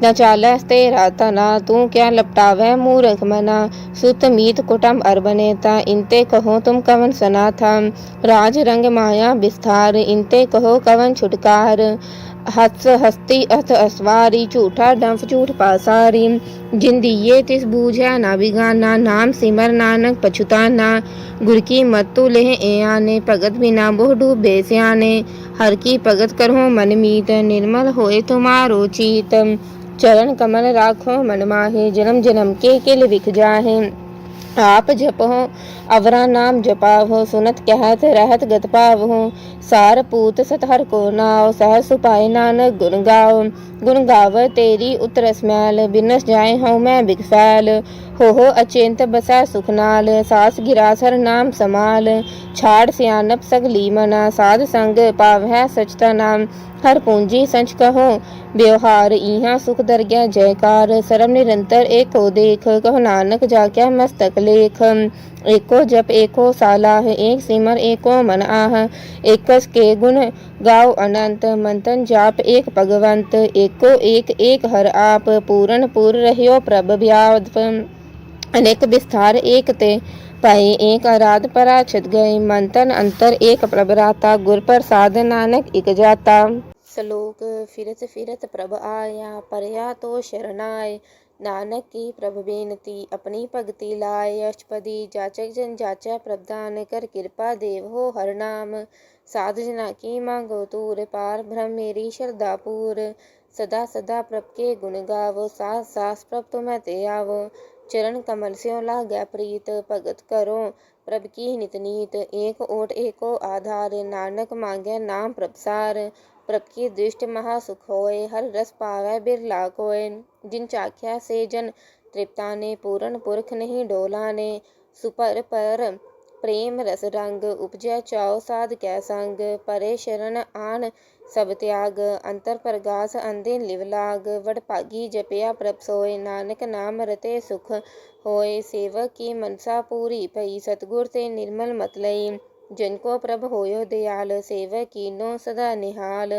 Speaker 1: न चालै तेरा तना, तू क्या लपटावै मूरख मना। सुत मीत कुटुम्ब अर बनेता, इनते कहो तुम कवन सना था। राज रंग माया विस्तार, इनते कहो कवन छुटकार। हस हस्ती अथ असवारी, झूठा डंफ झूठ पासारी। जिन दिए तिस बूझै ना बिगाना, नाम सिमर नानक पछुताना। गुर की मत्तु लेह ए आने, भगत बिना बोह डूबे स्याने। हर की भगत करहो मन मीत, निर्मल होए तुम्हारो चीत। चरण कमल राखो मन माहे, जन्म जन्म के किल विख जाहे। आप जपो अवरा नाम जपावो, सुनत कहत रहत गत पावो। सार पूत सतहर को नाव, सहज सुपाए नानक गुण गाओ। गुण गाव तेरी उतरस मैल, बिनस जाए हूँ मैं बिगफैल। हो अचिंत बसै सुख नाल, सास गिरास हर नाम समाल। छाड़ सियानप सगली मना, साध संग पावै सचता नाम। हर पूंजी संच कहो व्यवहार, इहाँ सुख दरगह जयकार। सरम निरंतर एको देख, कहो नानक जाके मस्तक लेख। एको जप एको सालाह, एक सिमर एको मन आह। एकस के गुण गाओ अनंत, मंतन जाप एक भगवंत। एको एक एक हर आप, पूरन पुर रहियो प्रभ व्याध। अनेक विस्तार एक ते पाए, एक आराध पराछत गए। मंतन अंतर एक प्रभराता, गुर प्रसाद नानक इक जाता। श्लोक फिरत फिरत प्रभ आया, परया तो शरणाय। नानक की प्रभ बेनती, अपनी भगति लाए। अष्टपदी जाचक जन जाचा, प्रभदान कर कृपा देव हो हर नाम। साध जना की मांगो तूर, पार ब्रह्म मेरी श्रद्धा पूर। सदा सदा प्रभ के गुण गावो, सास सास प्रभ तुम्हें ते आवो। चरण कमल स्यों लागै प्रीत, भगत करो प्रभ की नित नीत। एक ओट एको आधार, नानक मांगै नाम प्रभसार। प्रभ की दृष्टि महासुख होए, हर रस पावै बिरला कोय। जिन चाख्या से जन तृप्ताने, पूरन पुरख नहीं डोलाने। सुपर पर प्रेम रस रंग, उपजै चाओ साध कै संग। परे शरण आन सब त्याग, अंतर परगास अंधेन लिव लाग। वडभागी जपया प्रभ सोय, नानक नाम रते सुख होए। सेवक की मनसा पूरी भई, सतगुर ते निर्मल मत लई। जिनको प्रभ होयो दयाल, सेवक कीनो सदा निहाल।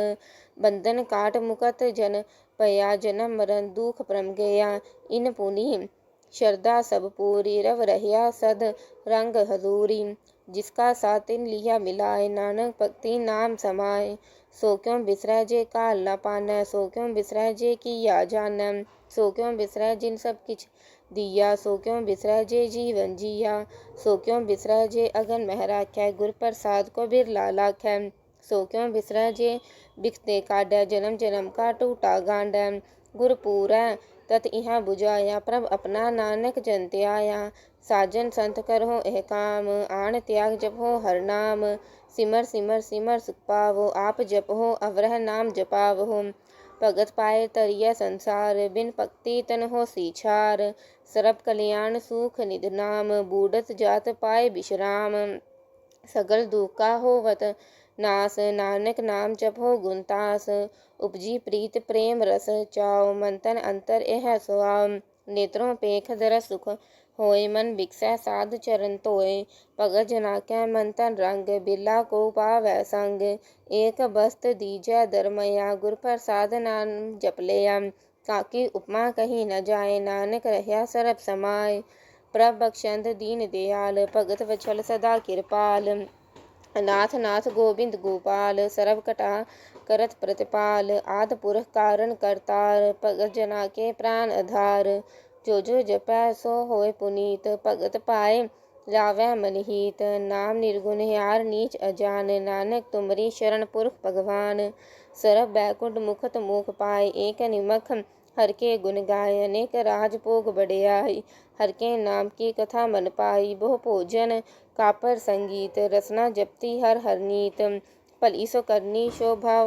Speaker 1: बंधन काट मुकत जन पया, जन्म मरण दुख परम गया। इन पुनि श्रद्धा सब पूरी, रव रहिया सद रंग हजूरी। जिसका साथ तिन लिया मिलाए, नानक भक्ति नाम समाए। सो क्यों बिसरै जे काल न पानै, सो क्यों बिसरै जे किया जानै। सो क्यों बिसरै जिन सब किछ दिया, सो क्यों बिसरै जे जीवन जिया। सो क्यों बिसरै जे अगन मह राखै, गुर प्रसाद को बिरला लाखै। सो क्यों बिसरै जे बिखते काढै, जन्म जन्म का टूटा गांडै। गुर पूरै तत इहाँ बुझाया, प्रभ अपना नानक जन त्याया। साजन संत करहो एह काम, आन त्याग जपहो हर नाम। सिमर सिमर सिमर सुख पावो, आप जपहो अवरह नाम जपावहो। भगत पाए तरिय संसार, बिन भक्ति तन हो सीछार। सरब कल्याण सुख निध नाम, बूढ़त जात पाए विश्राम। सगल दुख का होवत नास, नानक नाम जपो गुणतास। उपजी प्रीत प्रेम रस चाओ, मंतन अंतर एह सुआव। नेत्रों पेख दरस सुख होए, मन बिकसै साध चरण तोय। भगत जना कै मंतन रंग, बिरला को पावै संग। एक बस्त दीजै दरमया, गुर प्रसाद नाम जप लिया। काकी उपमा कही न जाए, नानक रहिया सरब समाय। प्रभ बख्शंद दीन दयाल, भगत वछल सदा कृपाल। नाथ नाथ गोविंद गोपाल, सरब कटा करत प्रतिपाल। आद पुरख कारण करतार, भगत जना के प्राण आधार। जो जो जपै सो होए पुनीत, भगत पाए जावै मन हीत। नाम निर्गुण यार नीच अजान, नानक तुमरी शरण पुरख भगवान। सरब बैकुंठ मुखत मुख पाए, एक निमख हर के गुण गाय। अनेक राज भोग बढ़ियाई, हर के नाम की कथा मन पाई। बहु भोजन कापर संगीत, रसना जपती हर हर नीत। भली सो करनी शोभा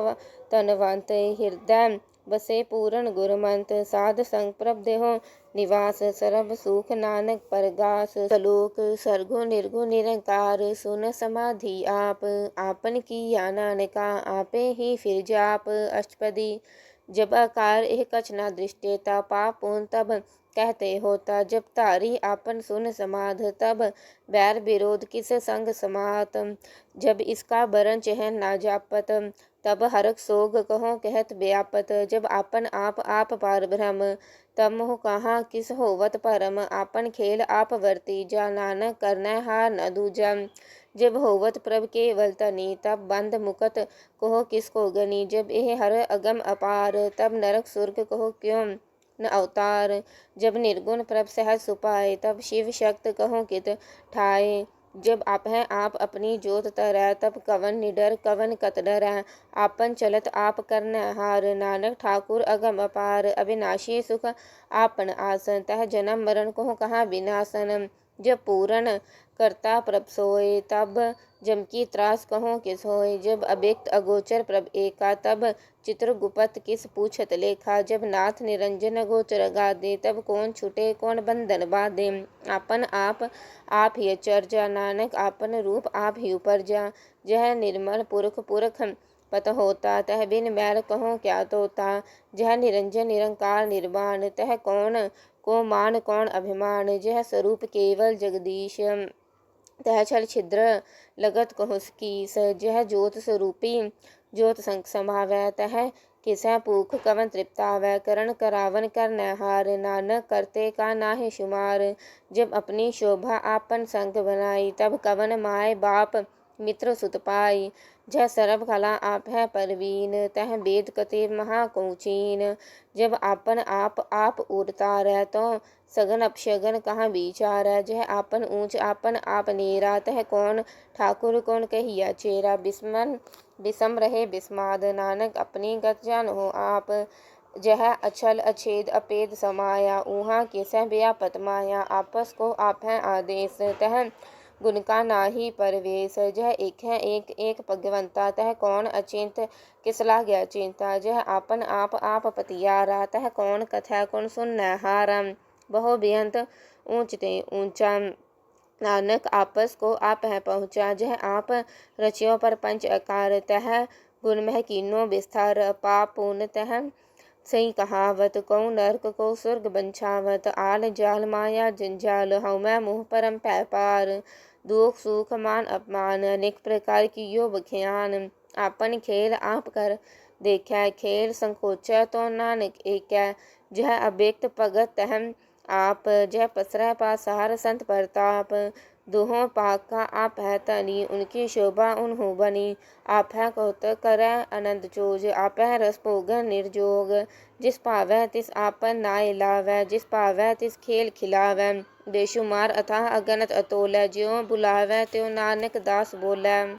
Speaker 1: तनवंत, हृदय बसे पूरन गुरमंत। साध संग प्रभ देहो निवास, सरब सुख नानक परगास। श्लोक सर्गो निर्गुण निरंकार, सुन समाधि आप। आपन किया नानका, आपे ही फिर जाप। अष्टपदी जब आकार एह कछ न दृष्टेता, पाप पुण्य तब कहते होता। जब तारी आपन सुन समाध, तब बैर विरोध किस संग समात। जब इसका बरन चहन ना जापत, तब हरक सोग कहो कहत व्यापत। जब आपन आप पार ब्रह्म, तब मोह कहाँ किस होवत परम, आपन खेल आप वर्ती जा, नानक करनै हार न दूजा। जब होवत प्रभ केवल तनी, तब बंद मुकत कहो किसको गनी। जब एह हर अगम अपार, तब नरक सुर्ग कहो क्यों न अवतार। जब निर्गुण प्रभ सहज सुपाए, तब शिव शक्त कहो कित ठाए। जब आपह आप अपनी जोत तरह, तब कवन निडर कवन कत डरै। आपन चलत आप करनै हार, नानक ठाकुर अगम अपार। अविनाशी सुख आपन आसन, तह जन्म मरण को कहाँ विनाशन। जब पूरन करता प्रभ सोए, तब जम की त्रास कहो किस होए। जब अव्यक्त अगोचर प्रभ एका, तब चित्रगुप्त किस पूछत लेखा। जब नाथ निरंजन गोचर गादे, तब कौन छुटे कौन बंधन बाधे। आपन आप ही चर्चा, नानक आपन रूप आप ही उपरजा। जह निर्मल पुरख पुरख पत होता, तह बिन मैल कहो क्या तोता। जह निरंजन निरंकार निर्वाण, तह कौन को मान कौन अभिमान। जह स्वरूप केवल जगदीश, तह छल छिद्र लगत कहुस कीस। जह ज्योत स्वरूपी ज्योत संग समावै, तह किसै पूख कवन तृप्तावै। करण करावन करनै हार, नानक करते का नाहि शुमार। जब अपनी शोभा आपन संग बनाई, तब कवन माय बाप मित्र सुत पाई। जह सर्व कला आप है परवीन, तह वेद कते महाकौचीन। जब आपन आप उड़तारै, तो सगन अपशगन कहाँ विचारै। जह आपन ऊंच आपन आप नीरा, तह कौन ठाकुर कौन कहिया चेरा। बिसम रहे बिस्माद, नानक अपनी गत जानो आप। जह अछल अछेद अपेद समाया, ऊहा किसै व्यापत माया। आपस को आप है आदेश, तह गुण का नाहि परवेश। जह एक है एक भगवंता, तह कौन अचिंत किस लाग्या चिंता। जह आपन आप पतियारा, तह कौन कथै कौन सुननै हारा। बहु बेअंत ऊंच ते ऊंचा, नानक आपस को आप है पहुँचा। जह आप रचियो पर पंच अकार, तह गुण मह कीनो विस्तार। पाप पुण्य तह सही कहावत, कौ नरक को स्वर्ग बंछावत। आल जाल माया जंजाल, हउमै मोह परम पै पार। दुख सुख मान अपमान, अनेक प्रकार की यो बख्यान। आपन खेल आप कर देखै, खेल संकोचै तो नानक एकै। जह अव्यक्त भगत तह आप, जह पसरै पासार संत प्रताप। दुहों पाक का आप है तनी, उनकी शोभा उन्हों बनी। आप है कौतक करै अनंत चोज, आप है रस भोगन निर्जोग। जिस पावै तिस आपन नाय लावै, जिस पावै तिस खेल खिलावै। बेशुमार अथाह अगणत अतोलै, ज्यों बुलावै त्यों नानक दास बोलै।